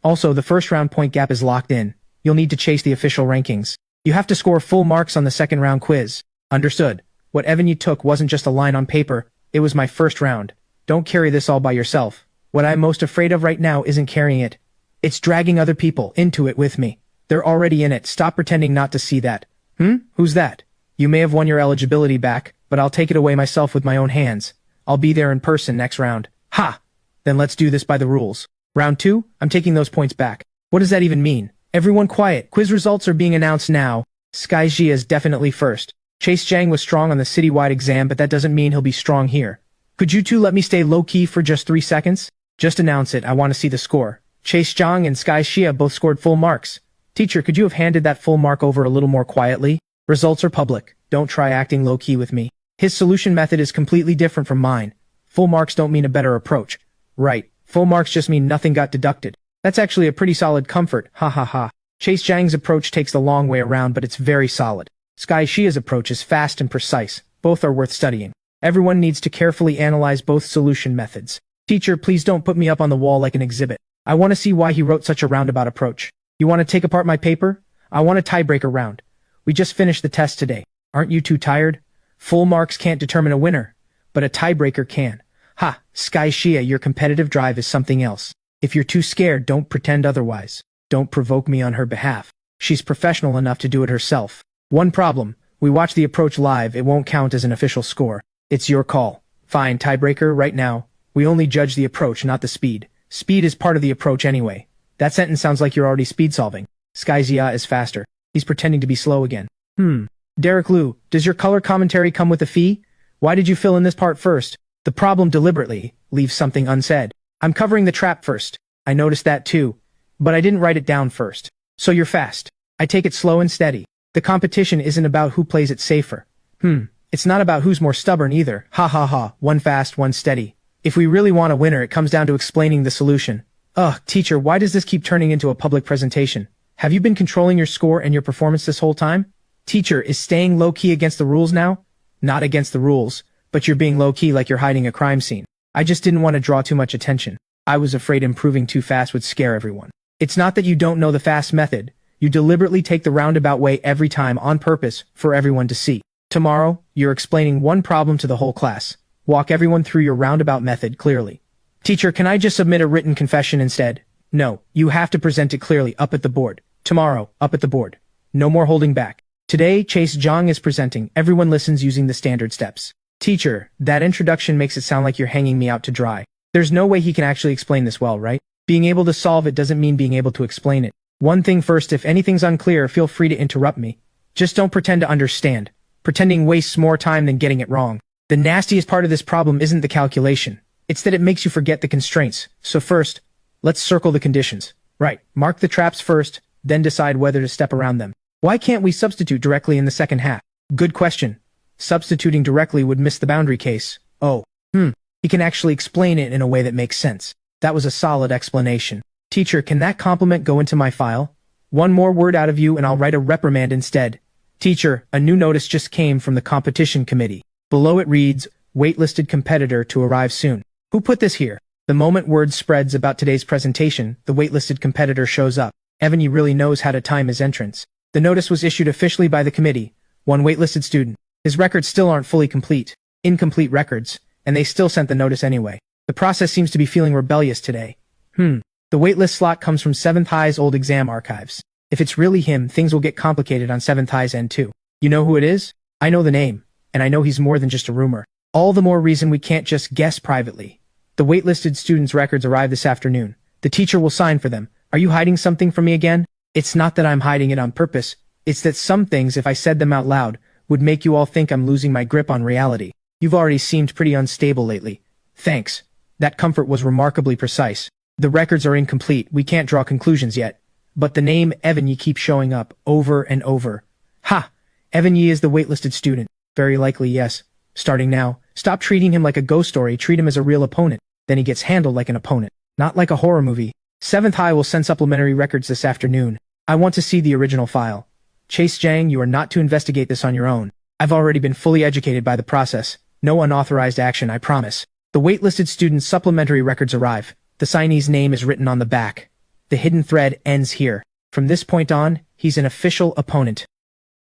Also, the first round point gap is locked in. You'll need to chase the official rankings. You have to score full marks on the second round quiz. Understood. What Evan Yi took wasn't just a line on paper. It was my first round. Don't carry this all by yourself. What I'm most afraid of right now isn't carrying it. It's dragging other people into it with me. They're already in it. Stop pretending not to see that. Who's that? You may have won your eligibility back, but I'll take it away myself with my own hands. I'll be there in person next round. Ha! Then let's do this by the rules. Round 2, I'm taking those points back. What does that even mean? Everyone quiet. Quiz results are being announced now. Sky Jia is definitely first. Chase Jiang was strong on the citywide exam, but that doesn't mean he'll be strong here. Could you two let me stay low-key for just 3 seconds? Just announce it. I want to see the score. Chase Jiang and Sky Jia both scored full marks. Teacher, could you have handed that full mark over a little more quietly? Results are public. Don't try acting low-key with me. His solution method is completely different from mine. Full marks don't mean a better approach. Right. Full marks just mean nothing got deducted. That's actually a pretty solid comfort. Ha ha ha. Chase Jiang's approach takes the long way around, but it's very solid. Sky Xia's approach is fast and precise. Both are worth studying. Everyone needs to carefully analyze both solution methods. Teacher, please don't put me up on the wall like an exhibit. I want to see why he wrote such a roundabout approach. You want to take apart my paper? I want a tiebreaker round. We just finished the test today. Aren't you too tired? Full marks can't determine a winner, but a tiebreaker can. Ha, Sky Xia, your competitive drive is something else. If you're too scared, don't pretend otherwise. Don't provoke me on her behalf. She's professional enough to do it herself. One problem, we watch the approach live, it won't count as an official score. It's your call. Fine, tiebreaker, right now. We only judge the approach, not the speed. Speed is part of the approach anyway. That sentence sounds like you're already speed solving. Sky Xia is faster. He's pretending to be slow again. Derek Liu, does your color commentary come with a fee? Why did you fill in this part first? The problem deliberately leaves something unsaid. I'm covering the trap first. I noticed that too. But I didn't write it down first. So you're fast. I take it slow and steady. The competition isn't about who plays it safer. It's not about who's more stubborn either. Ha ha ha, one fast, one steady. If we really want a winner, it comes down to explaining the solution. Ugh, teacher, why does this keep turning into a public presentation? Have you been controlling your score and your performance this whole time? Teacher, is staying low-key against the rules now? Not against the rules, but you're being low-key like you're hiding a crime scene. I just didn't want to draw too much attention. I was afraid improving too fast would scare everyone. It's not that you don't know the fast method. You deliberately take the roundabout way every time on purpose for everyone to see. Tomorrow, you're explaining one problem to the whole class. Walk everyone through your roundabout method clearly. Teacher, can I just submit a written confession instead? No, you have to present it clearly up at the board. Tomorrow, up at the board. No more holding back. Today, Chase Jiang is presenting. Everyone listens using the standard steps. Teacher, that introduction makes it sound like you're hanging me out to dry. There's no way he can actually explain this well, right? Being able to solve it doesn't mean being able to explain it. One thing first, if anything's unclear, feel free to interrupt me. Just don't pretend to understand. Pretending wastes more time than getting it wrong. The nastiest part of this problem isn't the calculation. It's that it makes you forget the constraints. So first, let's circle the conditions. Right, mark the traps first, then decide whether to step around them. Why can't we substitute directly in the second half? Good question. Substituting directly would miss the boundary case. Oh, he can actually explain it in a way that makes sense. That was a solid explanation. Teacher, can that compliment go into my file? One more word out of you and I'll write a reprimand instead. Teacher, a new notice just came from the competition committee. Below it reads, waitlisted competitor to arrive soon. Who put this here? The moment word spreads about today's presentation, the waitlisted competitor shows up. Evan really knows how to time his entrance. The notice was issued officially by the committee. One waitlisted student. His records still aren't fully complete. Incomplete records. And they still sent the notice anyway. The process seems to be feeling rebellious today. The waitlist slot comes from 7th High's old exam archives. If it's really him, things will get complicated on 7th High's end too. You know who it is? I know the name. And I know he's more than just a rumor. All the more reason we can't just guess privately. The waitlisted students' records arrive this afternoon. The teacher will sign for them. Are you hiding something from me again? It's not that I'm hiding it on purpose. It's that some things, if I said them out loud, would make you all think I'm losing my grip on reality. You've already seemed pretty unstable lately. Thanks. That comfort was remarkably precise. The records are incomplete. We can't draw conclusions yet. But the name Evan Yi keeps showing up over and over. Ha! Evan Yi is the waitlisted student. Very likely, yes. Starting now, stop treating him like a ghost story, treat him as a real opponent. Then he gets handled like an opponent. Not like a horror movie. 7th High will send supplementary records this afternoon. I want to see the original file. Chase Jiang, you are not to investigate this on your own. I've already been fully educated by the process. No unauthorized action, I promise. The waitlisted student's supplementary records arrive. The signee's name is written on the back. The hidden thread ends here. From this point on, he's an official opponent.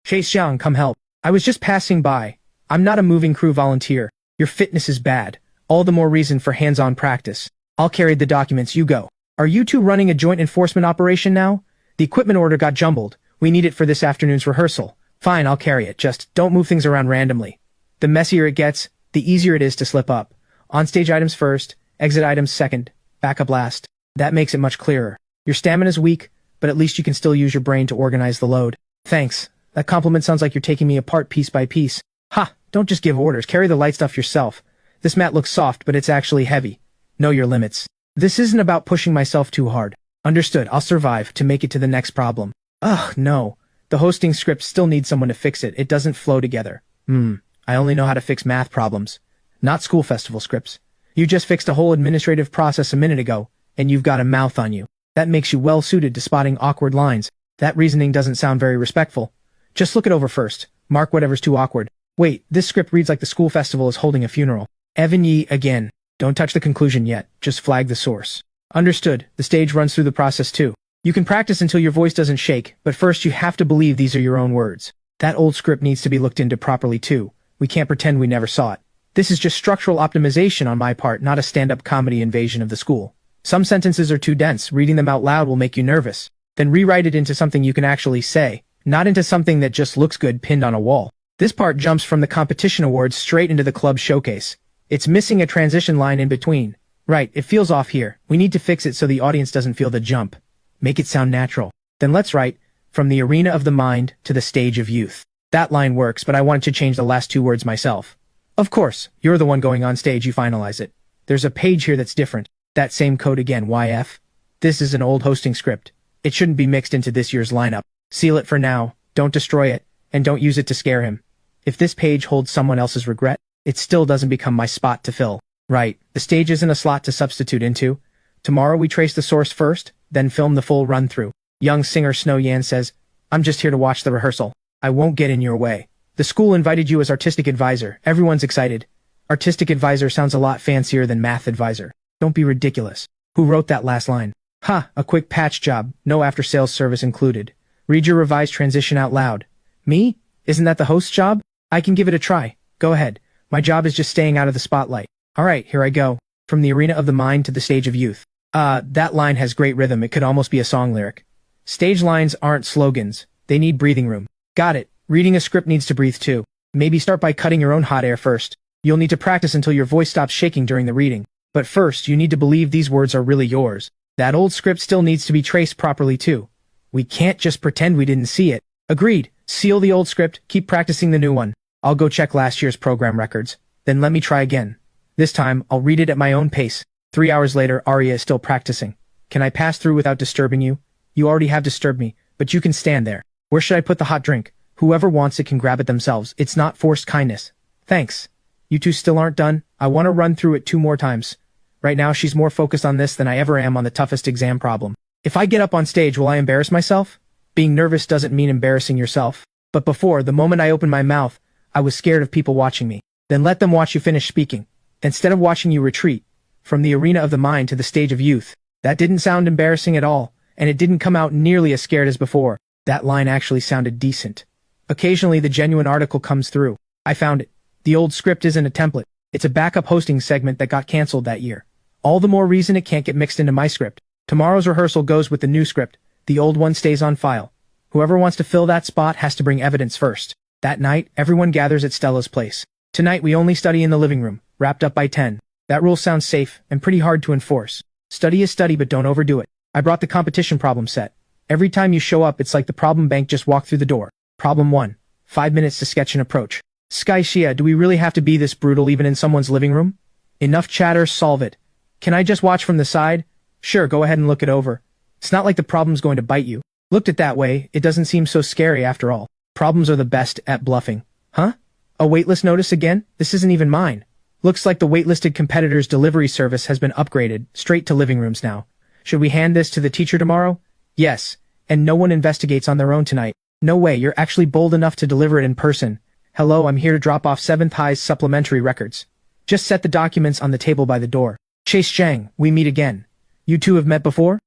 Chase Jiang, come help. I was just passing by. I'm not a moving crew volunteer. Your fitness is bad. All the more reason for hands-on practice. I'll carry the documents, you go. Are you two running a joint enforcement operation now? The equipment order got jumbled. We need it for this afternoon's rehearsal. Fine, I'll carry it, just don't move things around randomly. The messier it gets, the easier it is to slip up. On-stage items first, exit items second, backup last. That makes it much clearer. Your stamina's weak, but at least you can still use your brain to organize the load. Thanks. That compliment sounds like you're taking me apart piece by piece. Ha! Don't just give orders, carry the light stuff yourself. This mat looks soft, but it's actually heavy. Know your limits. This isn't about pushing myself too hard. Understood, I'll survive to make it to the next problem. Ugh, no. The hosting script still needs someone to fix it. It doesn't flow together. I only know how to fix math problems. Not school festival scripts. You just fixed a whole administrative process a minute ago, and you've got a mouth on you. That makes you well suited to spotting awkward lines. That reasoning doesn't sound very respectful. Just look it over first. Mark whatever's too awkward. Wait, this script reads like the school festival is holding a funeral. Evan Yee again. Don't touch the conclusion yet. Just flag the source. Understood. The stage runs through the process too. You can practice until your voice doesn't shake, but first you have to believe these are your own words. That old script needs to be looked into properly too. We can't pretend we never saw it. This is just structural optimization on my part, not a stand-up comedy invasion of the school. Some sentences are too dense. Reading them out loud will make you nervous. Then rewrite it into something you can actually say, not into something that just looks good pinned on a wall. This part jumps from the competition awards straight into the club showcase. It's missing a transition line in between. Right, it feels off here. We need to fix it so the audience doesn't feel the jump. Make it sound natural. Then let's write, from the arena of the mind to the stage of youth. That line works, but I wanted to change the last two words myself. Of course, you're the one going on stage, you finalize it. There's a page here that's different. That same code again, YF. This is an old hosting script. It shouldn't be mixed into this year's lineup. Seal it for now, don't destroy it, and don't use it to scare him. If this page holds someone else's regret, it still doesn't become my spot to fill. Right, the stage isn't a slot to substitute into. Tomorrow we trace the source first, then film the full run-through. Young singer Snow Yan says, I'm just here to watch the rehearsal. I won't get in your way. The school invited you as artistic advisor. Everyone's excited. Artistic advisor sounds a lot fancier than math advisor. Don't be ridiculous. Who wrote that last line? Ha, a quick patch job, no after-sales service included. Read your revised transition out loud. Me? Isn't that the host's job? I can give it a try. Go ahead. My job is just staying out of the spotlight. Alright, here I go. From the arena of the mind to the stage of youth. That line has great rhythm. It could almost be a song lyric. Stage lines aren't slogans. They need breathing room. Got it. Reading a script needs to breathe too. Maybe start by cutting your own hot air first. You'll need to practice until your voice stops shaking during the reading. But first, you need to believe these words are really yours. That old script still needs to be traced properly too. We can't just pretend we didn't see it. Agreed. Seal the old script, keep practicing the new one. I'll go check last year's program records. Then let me try again. This time, I'll read it at my own pace. 3 hours later, Arya is still practicing. Can I pass through without disturbing you? You already have disturbed me, but you can stand there. Where should I put the hot drink? Whoever wants it can grab it themselves. It's not forced kindness. Thanks. You two still aren't done? I want to run through it 2 more times. Right now, she's more focused on this than I ever am on the toughest exam problem. If I get up on stage, will I embarrass myself? Being nervous doesn't mean embarrassing yourself. But before, the moment I opened my mouth, I was scared of people watching me. Then let them watch you finish speaking. Instead of watching you retreat. From the arena of the mind to the stage of youth. That didn't sound embarrassing at all, and it didn't come out nearly as scared as before. That line actually sounded decent. Occasionally the genuine article comes through. I found it. The old script isn't a template. It's a backup hosting segment that got canceled that year. All the more reason it can't get mixed into my script. Tomorrow's rehearsal goes with the new script. The old one stays on file. Whoever wants to fill that spot has to bring evidence first. That night, everyone gathers at Stella's place. Tonight we only study in the living room, wrapped up by 10. That rule sounds safe and pretty hard to enforce. Study is study, but don't overdo it. I brought the competition problem set. Every time you show up, it's like the problem bank just walked through the door. Problem 1. 5 minutes to sketch an approach. Sky Shia, do we really have to be this brutal even in someone's living room? Enough chatter, solve it. Can I just watch from the side? Sure, go ahead and look it over. It's not like the problem's going to bite you. Looked at that way, it doesn't seem so scary after all. Problems are the best at bluffing. Huh? A waitlist notice again? This isn't even mine. Looks like the waitlisted competitor's delivery service has been upgraded, straight to living rooms now. Should we hand this to the teacher tomorrow? Yes. And no one investigates on their own tonight. No way, you're actually bold enough to deliver it in person. Hello, I'm here to drop off 7th High's supplementary records. Just set the documents on the table by the door. Chase Zhang, we meet again. You two have met before?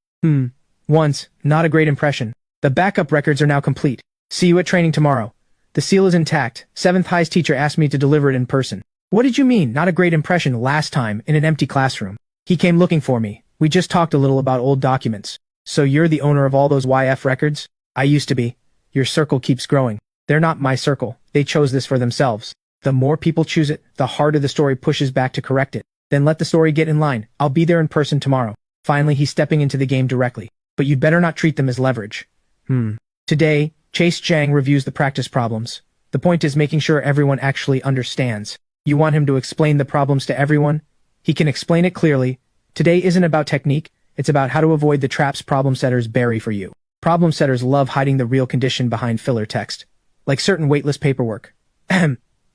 Once, not a great impression. The backup records are now complete. See you at training tomorrow. The seal is intact. 7th High's teacher asked me to deliver it in person. What did you mean, not a great impression last time in an empty classroom? He came looking for me. We just talked a little about old documents. So you're the owner of all those YF records? I used to be. Your circle keeps growing. They're not my circle. They chose this for themselves. The more people choose it, the harder the story pushes back to correct it. Then let the story get in line. I'll be there in person tomorrow. Finally, he's stepping into the game directly. But you'd better not treat them as leverage. Today, Chase Zhang reviews the practice problems. The point is making sure everyone actually understands. You want him to explain the problems to everyone? He can explain it clearly. Today isn't about technique, it's about how to avoid the traps problem setters bury for you. Problem setters love hiding the real condition behind filler text. Like certain weightless paperwork.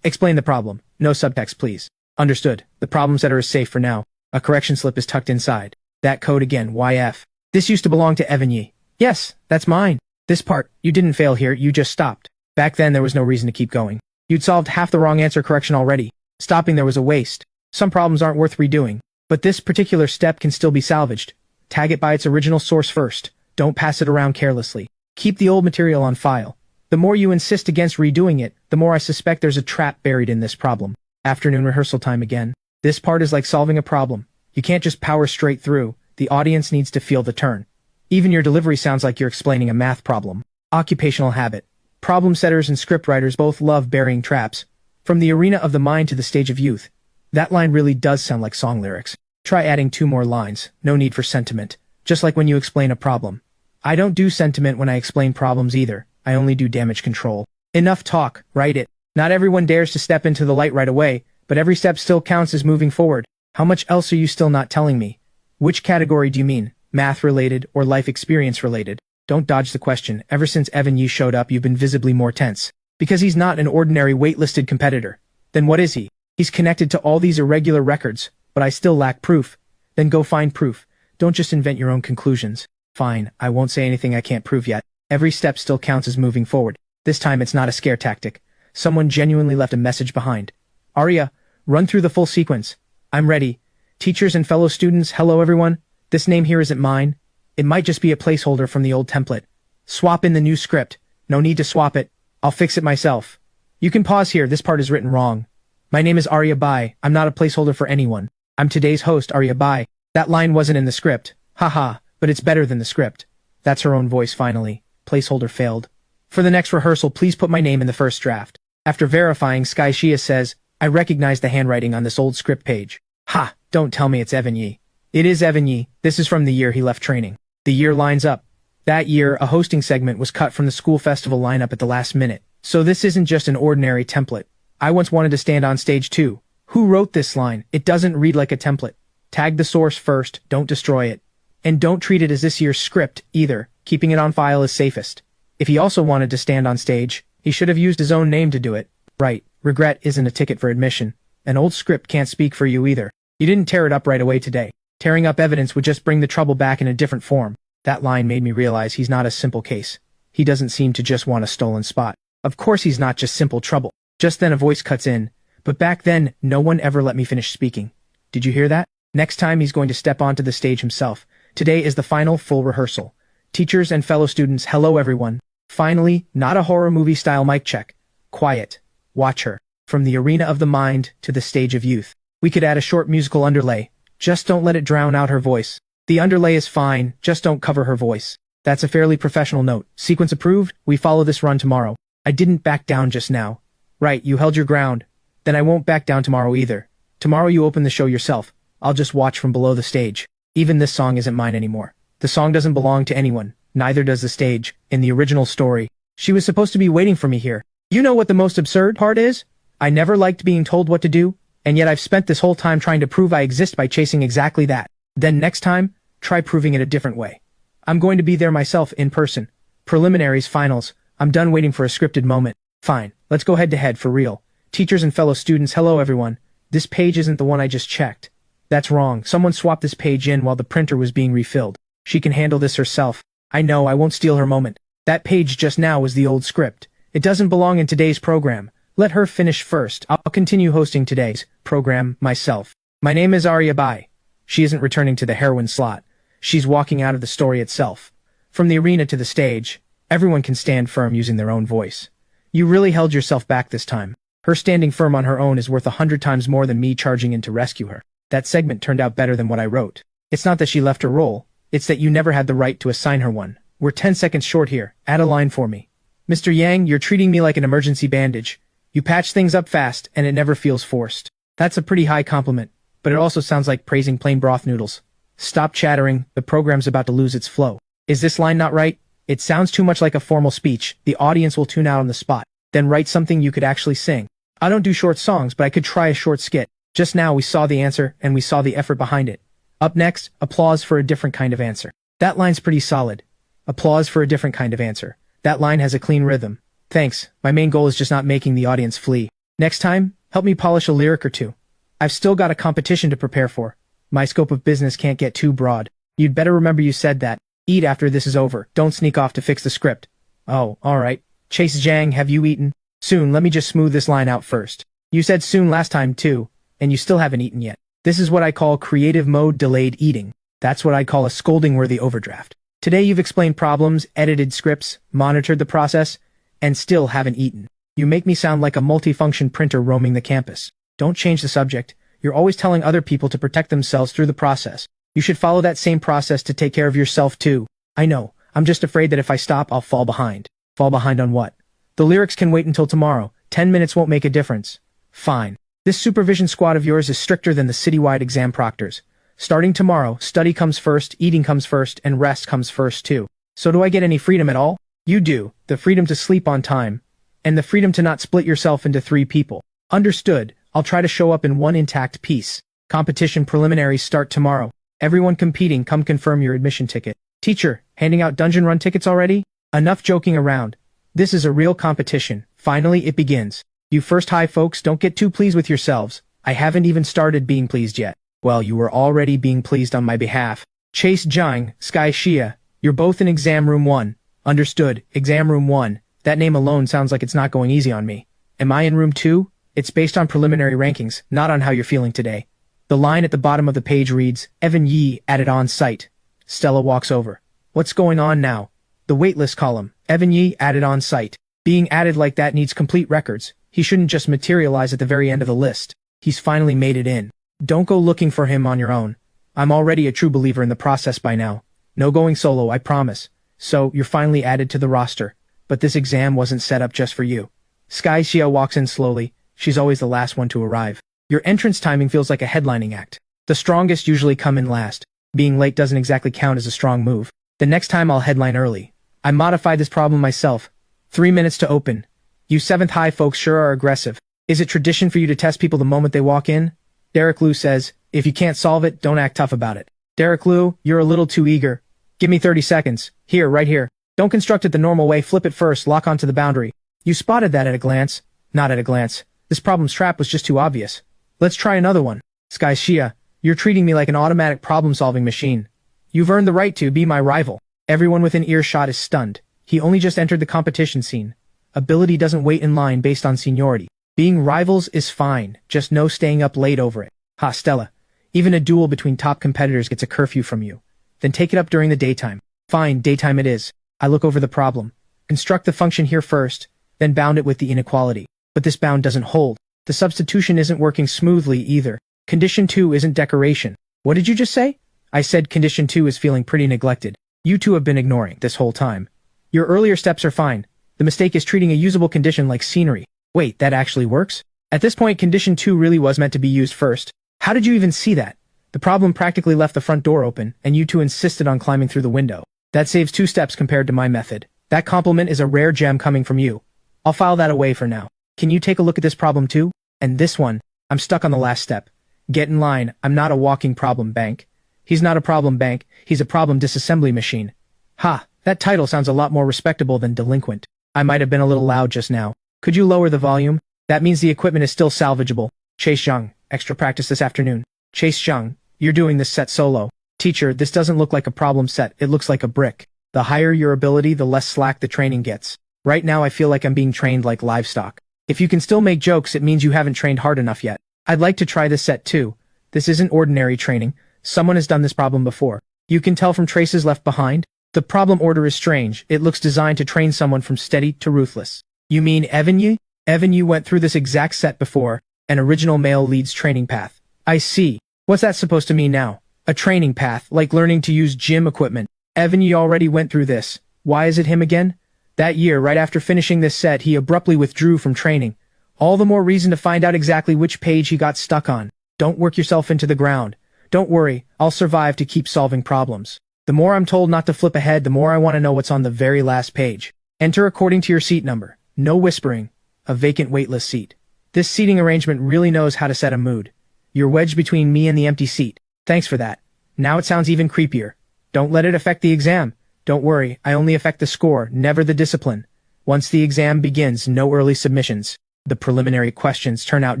Explain the problem. No subtext, please. Understood. The problem setter is safe for now. A correction slip is tucked inside. That code again, YF. This used to belong to Evan Yi. Yes, that's mine. This part, you didn't fail here, you just stopped. Back then there was no reason to keep going. You'd solved half the wrong answer correction already. Stopping there was a waste. Some problems aren't worth redoing. But this particular step can still be salvaged. Tag it by its original source first. Don't pass it around carelessly. Keep the old material on file. The more you insist against redoing it, the more I suspect there's a trap buried in this problem. Afternoon rehearsal time again. This part is like solving a problem. You can't just power straight through. The audience needs to feel the turn. Even your delivery sounds like you're explaining a math problem. Occupational habit. Problem setters and scriptwriters both love burying traps. From the arena of the mind to the stage of youth. That line really does sound like song lyrics. Try adding 2 more lines. No need for sentiment. Just like when you explain a problem. I don't do sentiment when I explain problems either. I only do damage control. Enough talk, write it. Not everyone dares to step into the light right away, but every step still counts as moving forward. How much else are you still not telling me? Which category do you mean? Math-related or life experience-related? Don't dodge the question. Ever since Evan Yi showed up, you've been visibly more tense. Because he's not an ordinary waitlisted competitor. Then what is he? He's connected to all these irregular records, but I still lack proof. Then go find proof. Don't just invent your own conclusions. Fine, I won't say anything I can't prove yet. Every step still counts as moving forward. This time it's not a scare tactic. Someone genuinely left a message behind. Arya, run through the full sequence. I'm ready. Teachers and fellow students, hello everyone. This name here isn't mine. It might just be a placeholder from the old template. Swap in the new script. No need to swap it. I'll fix it myself. You can pause here, this part is written wrong. My name is Arya Bai. I'm not a placeholder for anyone. I'm today's host, Arya Bai. That line wasn't in the script. Haha, but it's better than the script. That's her own voice finally. Placeholder failed. For the next rehearsal, please put my name in the first draft. After verifying, Sky Shia says, I recognize the handwriting on this old script page. Ha, don't tell me it's Evan Yi. It is Evan Yi. This is from the year he left training. The year lines up. That year, a hosting segment was cut from the school festival lineup at the last minute. So this isn't just an ordinary template. I once wanted to stand on stage too. Who wrote this line? It doesn't read like a template. Tag the source first, don't destroy it. And don't treat it as this year's script, either. Keeping it on file is safest. If he also wanted to stand on stage, he should have used his own name to do it. Right, regret isn't a ticket for admission. An old script can't speak for you either. You didn't tear it up right away today. Tearing up evidence would just bring the trouble back in a different form. That line made me realize he's not a simple case. He doesn't seem to just want a stolen spot. Of course he's not just simple trouble. Just then a voice cuts in. But back then, no one ever let me finish speaking. Did you hear that? Next time he's going to step onto the stage himself. Today is the final full rehearsal. Teachers and fellow students, hello everyone. Finally, not a horror movie style mic check. Quiet. Watch her. From the arena of the mind to the stage of youth. We could add a short musical underlay. Just don't let it drown out her voice. The underlay is fine, just don't cover her voice. That's a fairly professional note. Sequence approved, we follow this run tomorrow. I didn't back down just now. Right, you held your ground. Then I won't back down tomorrow either. Tomorrow you open the show yourself. I'll just watch from below the stage. Even this song isn't mine anymore. The song doesn't belong to anyone. Neither does the stage. In the original story, she was supposed to be waiting for me here. You know what the most absurd part is? I never liked being told what to do, and yet I've spent this whole time trying to prove I exist by chasing exactly that. Then next time, try proving it a different way. I'm going to be there myself in person. Preliminaries, finals. I'm done waiting for a scripted moment. Fine, let's go head to head for real. Teachers and fellow students, hello everyone. This page isn't the one I just checked. That's wrong. Someone swapped this page in while the printer was being refilled. She can handle this herself. I know, I won't steal her moment. That page just now was the old script. It doesn't belong in today's program. Let her finish first. I'll continue hosting today's program myself. My name is Arya Bai. She isn't returning to the heroine slot. She's walking out of the story itself. From the arena to the stage, everyone can stand firm using their own voice. You really held yourself back this time. Her standing firm on her own is worth 100 times more than me charging in to rescue her. That segment turned out better than what I wrote. It's not that she left her role, it's that you never had the right to assign her one. We're 10 seconds short here. Add a line for me. Mr. Yang, you're treating me like an emergency bandage. You patch things up fast, and it never feels forced. That's a pretty high compliment, but it also sounds like praising plain broth noodles. Stop chattering, the program's about to lose its flow. Is this line not right? It sounds too much like a formal speech. The audience will tune out on the spot. Then write something you could actually sing. I don't do short songs, but I could try a short skit. Just now we saw the answer, and we saw the effort behind it. Up next, applause for a different kind of answer. That line's pretty solid. Applause for a different kind of answer. That line has a clean rhythm. Thanks, my main goal is just not making the audience flee. Next time, help me polish a lyric or two. I've still got a competition to prepare for. My scope of business can't get too broad. You'd better remember you said that. Eat after this is over. Don't sneak off to fix the script. Oh, alright. Chase Zhang, have you eaten? Soon, let me just smooth this line out first. You said soon last time too, and you still haven't eaten yet. This is what I call creative mode delayed eating. That's what I call a scolding-worthy overdraft. Today you've explained problems, edited scripts, monitored the process, and still haven't eaten. You make me sound like a multifunction printer roaming the campus. Don't change the subject. You're always telling other people to protect themselves through the process. You should follow that same process to take care of yourself too. I know. I'm just afraid that if I stop, I'll fall behind. Fall behind on what? The lyrics can wait until tomorrow. 10 minutes won't make a difference. Fine. This supervision squad of yours is stricter than the citywide exam proctors. Starting tomorrow, study comes first, eating comes first, and rest comes first too. So do I get any freedom at all? You do. The freedom to sleep on time. And the freedom to not split yourself into 3 people. Understood. I'll try to show up in one intact piece. Competition preliminaries start tomorrow. Everyone competing, come confirm your admission ticket. Teacher, handing out dungeon run tickets already? Enough joking around. This is a real competition. Finally, it begins. You first high folks, don't get too pleased with yourselves. I haven't even started being pleased yet. Well, you were already being pleased on my behalf. Chase Zhang, Sky Xia, you're both in exam room 1. Understood, exam room 1. That name alone sounds like it's not going easy on me. Am I in room 2? It's based on preliminary rankings, not on how you're feeling today. The line at the bottom of the page reads, Evan Yi added on site. Stella walks over. What's going on now? The waitlist column, Evan Yi added on site. Being added like that needs complete records. He shouldn't just materialize at the very end of the list. He's finally made it in. Don't go looking for him on your own. I'm already a true believer in the process by now. No going solo, I promise. So, you're finally added to the roster. But this exam wasn't set up just for you. Sky Xia walks in slowly. She's always the last one to arrive. Your entrance timing feels like a headlining act. The strongest usually come in last. Being late doesn't exactly count as a strong move. The next time I'll headline early. I modified this problem myself. 3 minutes to open. You 7th high folks sure are aggressive. Is it tradition for you to test people the moment they walk in? Derek Liu says, if you can't solve it, don't act tough about it. Derek Liu, you're a little too eager. Give me 30 seconds. Here, right here. Don't construct it the normal way, flip it first, lock onto the boundary. You spotted that at a glance. Not at a glance. This problem's trap was just too obvious. Let's try another one. Sky Xia, you're treating me like an automatic problem-solving machine. You've earned the right to be my rival. Everyone within earshot is stunned. He only just entered the competition scene. Ability doesn't wait in line based on seniority. Being rivals is fine, just no staying up late over it. Ha, Stella. Even a duel between top competitors gets a curfew from you. Then take it up during the daytime. Fine, daytime it is. I look over the problem. Construct the function here first, then bound it with the inequality. But this bound doesn't hold. The substitution isn't working smoothly either. Condition 2 isn't decoration. What did you just say? I said condition 2 is feeling pretty neglected. You two have been ignoring this whole time. Your earlier steps are fine. The mistake is treating a usable condition like scenery. Wait, that actually works? At this point, condition 2 really was meant to be used first. How did you even see that? The problem practically left the front door open, and you two insisted on climbing through the window. That saves 2 steps compared to my method. That compliment is a rare gem coming from you. I'll file that away for now. Can you take a look at this problem too? And this one, I'm stuck on the last step. Get in line, I'm not a walking problem bank. He's not a problem bank, he's a problem disassembly machine. Ha, that title sounds a lot more respectable than delinquent. I might have been a little loud just now. Could you lower the volume? That means the equipment is still salvageable. Chase Zhang, extra practice this afternoon. Chase Zhang, you're doing this set solo. Teacher, this doesn't look like a problem set, it looks like a brick. The higher your ability, the less slack the training gets. Right now I feel like I'm being trained like livestock. If you can still make jokes, it means you haven't trained hard enough yet. I'd like to try this set too. This isn't ordinary training. Someone has done this problem before. You can tell from traces left behind. The problem order is strange. It looks designed to train someone from steady to ruthless. You mean Evan Yi? Evan, you went through this exact set before, an original male leads training path. I see. What's that supposed to mean now? A training path, like learning to use gym equipment. Evan, you already went through this. Why is it him again? That year, right after finishing this set, he abruptly withdrew from training. All the more reason to find out exactly which page he got stuck on. Don't work yourself into the ground. Don't worry, I'll survive to keep solving problems. The more I'm told not to flip ahead, the more I want to know what's on the very last page. Enter according to your seat number. No whispering. A vacant waitlist seat. This seating arrangement really knows how to set a mood. You're wedged between me and the empty seat. Thanks for that. Now it sounds even creepier. Don't let it affect the exam. Don't worry, I only affect the score, never the discipline. Once the exam begins, no early submissions. The preliminary questions turn out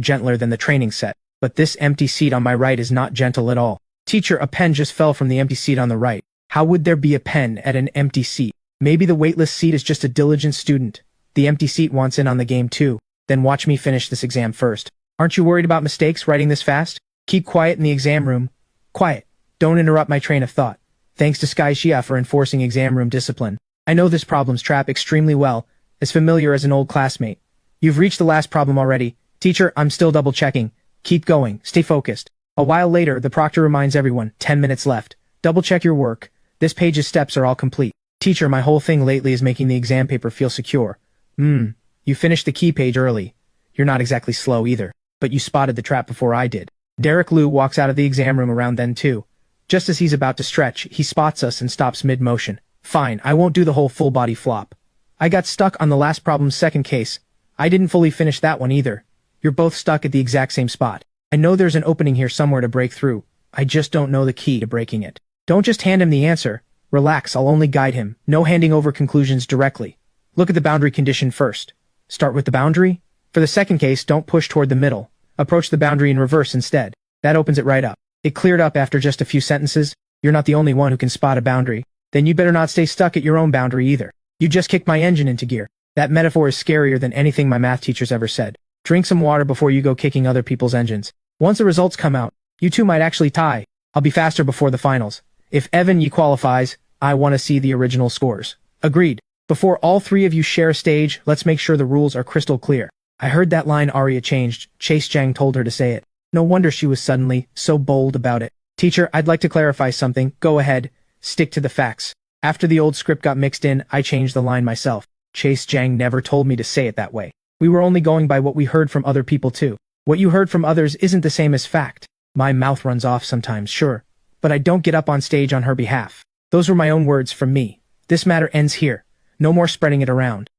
gentler than the training set, but this empty seat on my right is not gentle at all. Teacher, a pen just fell from the empty seat on the right. How would there be a pen at an empty seat? Maybe the waitlist seat is just a diligent student. The empty seat wants in on the game too. Then watch me finish this exam first. Aren't you worried about mistakes writing this fast? Keep quiet in the exam room. Quiet. Don't interrupt my train of thought. Thanks to Sky Shia for enforcing exam room discipline. I know this problem's trap extremely well, as familiar as an old classmate. You've reached the last problem already. Teacher, I'm still double checking. Keep going. Stay focused. A while later, the proctor reminds everyone, 10 minutes left. Double check your work. This page's steps are all complete. Teacher, my whole thing lately is making the exam paper feel secure. You finished the key page early. You're not exactly slow either, but you spotted the trap before I did. Derek Liu walks out of the exam room around then too. Just as he's about to stretch, he spots us and stops mid-motion. Fine, I won't do the whole full-body flop. I got stuck on the last problem's second case. I didn't fully finish that one either. You're both stuck at the exact same spot. I know there's an opening here somewhere to break through. I just don't know the key to breaking it. Don't just hand him the answer. Relax, I'll only guide him. No handing over conclusions directly. Look at the boundary condition first. Start with the boundary. For the second case, don't push toward the middle. Approach the boundary in reverse instead. That opens it right up. It cleared up after just a few sentences. You're not the only one who can spot a boundary. Then you better not stay stuck at your own boundary either. You just kicked my engine into gear. That metaphor is scarier than anything my math teacher's ever said. Drink some water before you go kicking other people's engines. Once the results come out, you two might actually tie. I'll be faster before the finals. If Evan Yi qualifies, I want to see the original scores. Agreed. Before all three of you share a stage, let's make sure the rules are crystal clear. I heard that line Arya changed. Chase Jiang told her to say it. No wonder she was suddenly so bold about it. Teacher, I'd like to clarify something. Go ahead. Stick to the facts. After the old script got mixed in, I changed the line myself. Chase Jiang never told me to say it that way. We were only going by what we heard from other people too. What you heard from others isn't the same as fact. My mouth runs off sometimes, sure. But I don't get up on stage on her behalf. Those were my own words from me. This matter ends here. No more spreading it around.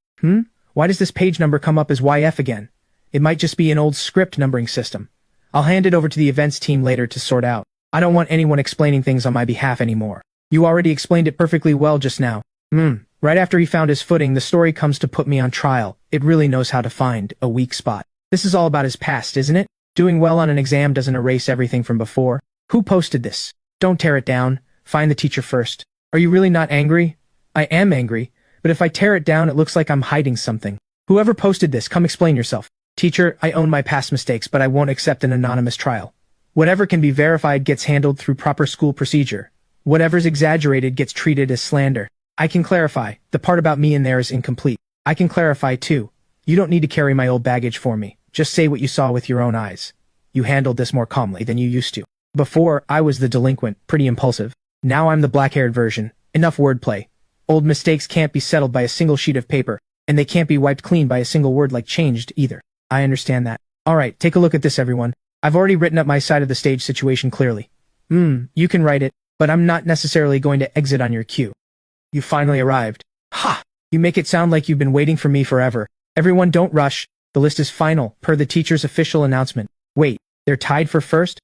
Why does this page number come up as YF again? It might just be an old script numbering system. I'll hand it over to the events team later to sort out. I don't want anyone explaining things on my behalf anymore. You already explained it perfectly well just now. Right after he found his footing, the story comes to put me on trial. It really knows how to find a weak spot. This is all about his past, isn't it? Doing well on an exam doesn't erase everything from before. Who posted this? Don't tear it down. Find the teacher first. Are you really not angry? I am angry, but if I tear it down, it looks like I'm hiding something. Whoever posted this, come explain yourself. Teacher, I own my past mistakes, but I won't accept an anonymous trial. Whatever can be verified gets handled through proper school procedure. Whatever's exaggerated gets treated as slander. I can clarify. The part about me in there is incomplete. I can clarify too. You don't need to carry my old baggage for me. Just say what you saw with your own eyes. You handled this more calmly than you used to. Before, I was the delinquent, pretty impulsive. Now I'm the black-haired version. Enough wordplay. Old mistakes can't be settled by a single sheet of paper, and they can't be wiped clean by a single word like changed either. I understand that. Alright, take a look at this everyone. I've already written up my side of the stage situation clearly. You can write it, but I'm not necessarily going to exit on your cue. You finally arrived. Ha! You make it sound like you've been waiting for me forever. Everyone don't rush. The list is final, per the teacher's official announcement. Wait, they're tied for first?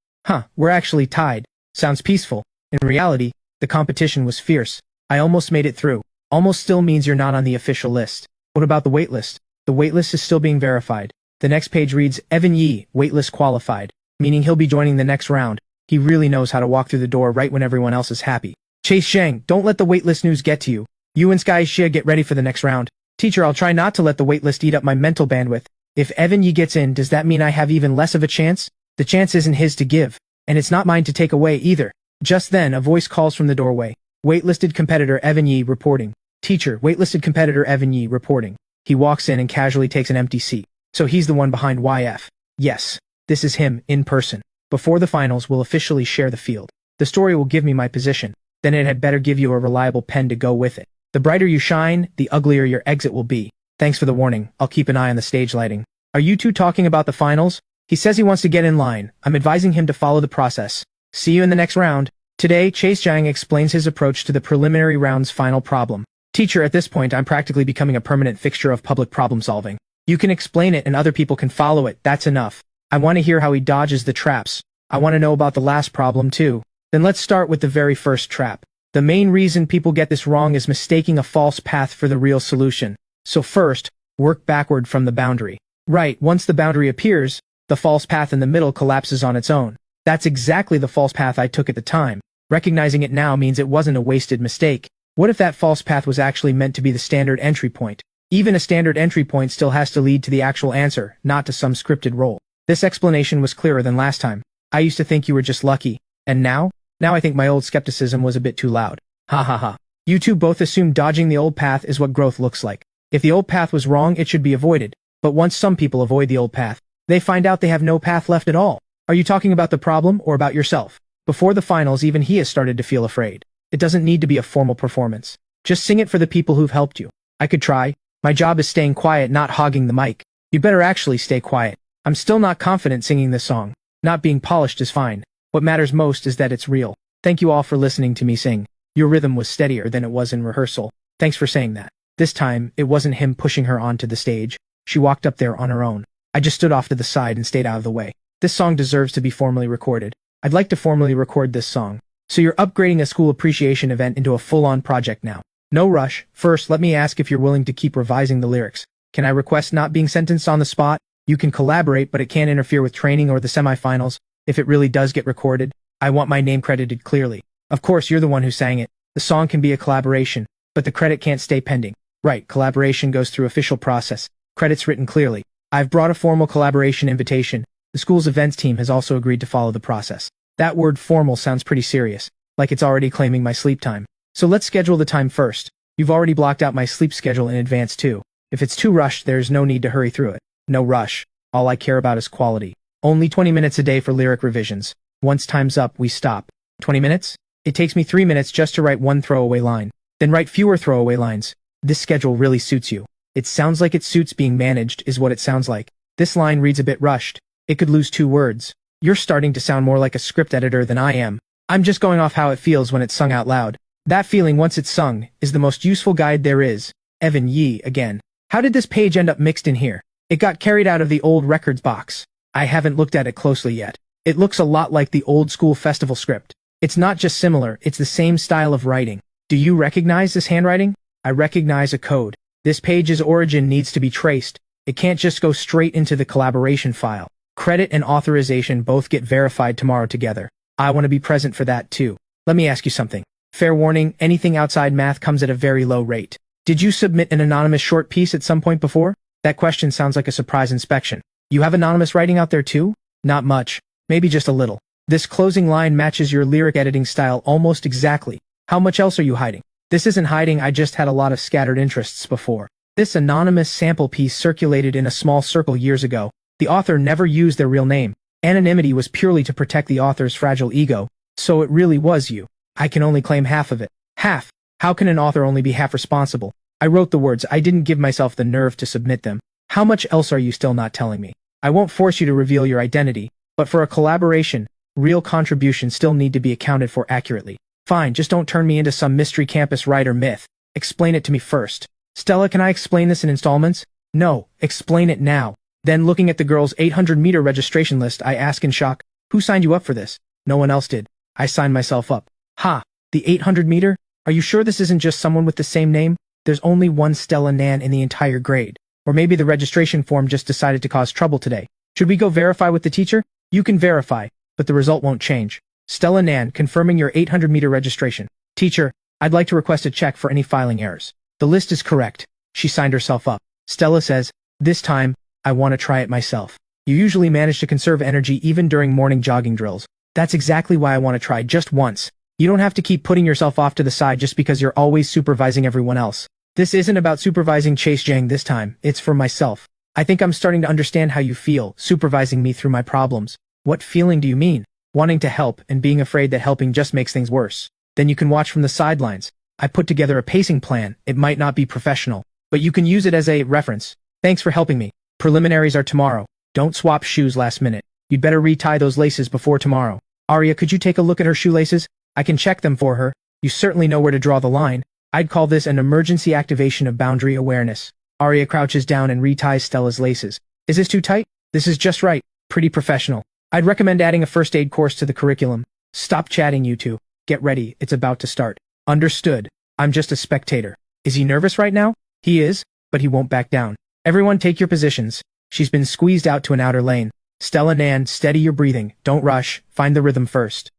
We're actually tied. Sounds peaceful. In reality, the competition was fierce. I almost made it through. Almost still means you're not on the official list. What about the waitlist? The waitlist is still being verified. The next page reads, Evan Yi, waitlist qualified, meaning he'll be joining the next round. He really knows how to walk through the door right when everyone else is happy. Chase Zhang, don't let the waitlist news get to you. You and Sky Xia get ready for the next round. Teacher, I'll try not to let the waitlist eat up my mental bandwidth. If Evan Yi gets in, does that mean I have even less of a chance? The chance isn't his to give, and it's not mine to take away either. Just then, a voice calls from the doorway. Waitlisted competitor Evan Yi reporting. Teacher, waitlisted competitor Evan Yi reporting. He walks in and casually takes an empty seat. So he's the one behind YF. Yes, this is him, in person. Before the finals, we'll officially share the field. The story will give me my position. Then it had better give you a reliable pen to go with it. The brighter you shine, the uglier your exit will be. Thanks for the warning. I'll keep an eye on the stage lighting. Are you two talking about the finals? He says he wants to get in line. I'm advising him to follow the process. See you in the next round. Today, Chase Jiang explains his approach to the preliminary round's final problem. Teacher, at this point, I'm practically becoming a permanent fixture of public problem solving. You can explain it and other people can follow it. That's enough. I want to hear how he dodges the traps. I want to know about the last problem too. Then let's start with the very first trap. The main reason people get this wrong is mistaking a false path for the real solution. So first, work backward from the boundary. Right, once the boundary appears, the false path in the middle collapses on its own. That's exactly the false path I took at the time. Recognizing it now means it wasn't a wasted mistake. What if that false path was actually meant to be the standard entry point? Even a standard entry point still has to lead to the actual answer, not to some scripted role. This explanation was clearer than last time. I used to think you were just lucky. And now? Now I think my old skepticism was a bit too loud. Ha ha ha. You two both assume dodging the old path is what growth looks like. If the old path was wrong, it should be avoided. But once some people avoid the old path, they find out they have no path left at all. Are you talking about the problem or about yourself? Before the finals, even he has started to feel afraid. It doesn't need to be a formal performance. Just sing it for the people who've helped you. I could try. My job is staying quiet, not hogging the mic. You better actually stay quiet. I'm still not confident singing this song. Not being polished is fine. What matters most is that it's real. Thank you all for listening to me sing. Your rhythm was steadier than it was in rehearsal. Thanks for saying that. This time, it wasn't him pushing her onto the stage. She walked up there on her own. I just stood off to the side and stayed out of the way. This song deserves to be formally recorded. I'd like to formally record this song. So you're upgrading a school appreciation event into a full-on project now. No rush. First, let me ask if you're willing to keep revising the lyrics. Can I request not being sentenced on the spot? You can collaborate, but it can't interfere with training or the semifinals. If it really does get recorded, I want my name credited clearly. Of course, you're the one who sang it. The song can be a collaboration, but the credit can't stay pending. Right, collaboration goes through official process. Credits written clearly. I've brought a formal collaboration invitation. The school's events team has also agreed to follow the process. That word formal sounds pretty serious, like it's already claiming my sleep time. So let's schedule the time first. You've already blocked out my sleep schedule in advance too. If it's too rushed, there's no need to hurry through it. No rush. All I care about is quality. Only 20 minutes a day for lyric revisions. Once time's up, we stop. 20 minutes? It takes me 3 minutes just to write one throwaway line. Then write fewer throwaway lines. This schedule really suits you. It sounds like it suits being managed, is what it sounds like. This line reads a bit rushed. It could lose 2 words. You're starting to sound more like a script editor than I am. I'm just going off how it feels when it's sung out loud. That feeling once it's sung is the most useful guide there is. Evan Yee again. How did this page end up mixed in here? It got carried out of the old records box. I haven't looked at it closely yet. It looks a lot like the old school festival script. It's not just similar, it's the same style of writing. Do you recognize this handwriting? I recognize a code. This page's origin needs to be traced. It can't just go straight into the collaboration file. Credit and authorization both get verified tomorrow together. I want to be present for that too. Let me ask you something. Fair warning, anything outside math comes at a very low rate. Did you submit an anonymous short piece at some point before? That question sounds like a surprise inspection. You have anonymous writing out there too? Not much. Maybe just a little. This closing line matches your lyric editing style almost exactly. How much else are you hiding? This isn't hiding, I just had a lot of scattered interests before. This anonymous sample piece circulated in a small circle years ago. The author never used their real name. Anonymity was purely to protect the author's fragile ego. So it really was you. I can only claim half of it. Half? How can an author only be half responsible? I wrote the words, I didn't give myself the nerve to submit them. How much else are you still not telling me? I won't force you to reveal your identity, but for a collaboration, real contributions still need to be accounted for accurately. Fine, just don't turn me into some mystery campus writer myth. Explain it to me first. Stella, can I explain this in installments? No, explain it now. Then looking at the girl's 800-meter registration list, I ask in shock, who signed you up for this? No one else did. I signed myself up. Ha, the 800-meter? Are you sure this isn't just someone with the same name? There's only one Stella Nan in the entire grade. Or maybe the registration form just decided to cause trouble today. Should we go verify with the teacher? You can verify, but the result won't change. Stella Nan, confirming your 800-meter registration. Teacher, I'd like to request a check for any filing errors. The list is correct. She signed herself up. Stella says, this time, I want to try it myself. You usually manage to conserve energy even during morning jogging drills. That's exactly why I want to try just once. You don't have to keep putting yourself off to the side just because you're always supervising everyone else. This isn't about supervising Chase Jiang this time, it's for myself. I think I'm starting to understand how you feel, supervising me through my problems. What feeling do you mean? Wanting to help and being afraid that helping just makes things worse. Then you can watch from the sidelines. I put together a pacing plan. It might not be professional, but you can use it as a reference. Thanks for helping me. Preliminaries are tomorrow. Don't swap shoes last minute. You'd better retie those laces before tomorrow. Arya, could you take a look at her shoelaces? I can check them for her. You certainly know where to draw the line. I'd call this an emergency activation of boundary awareness. Arya crouches down and reties Stella's laces. Is this too tight? This is just right. Pretty professional. I'd recommend adding a first aid course to the curriculum. Stop chatting, you two. Get ready. It's about to start. Understood. I'm just a spectator. Is he nervous right now? He is, but he won't back down. Everyone take your positions. She's been squeezed out to an outer lane. Stella, Nan, steady your breathing. Don't rush. Find the rhythm first.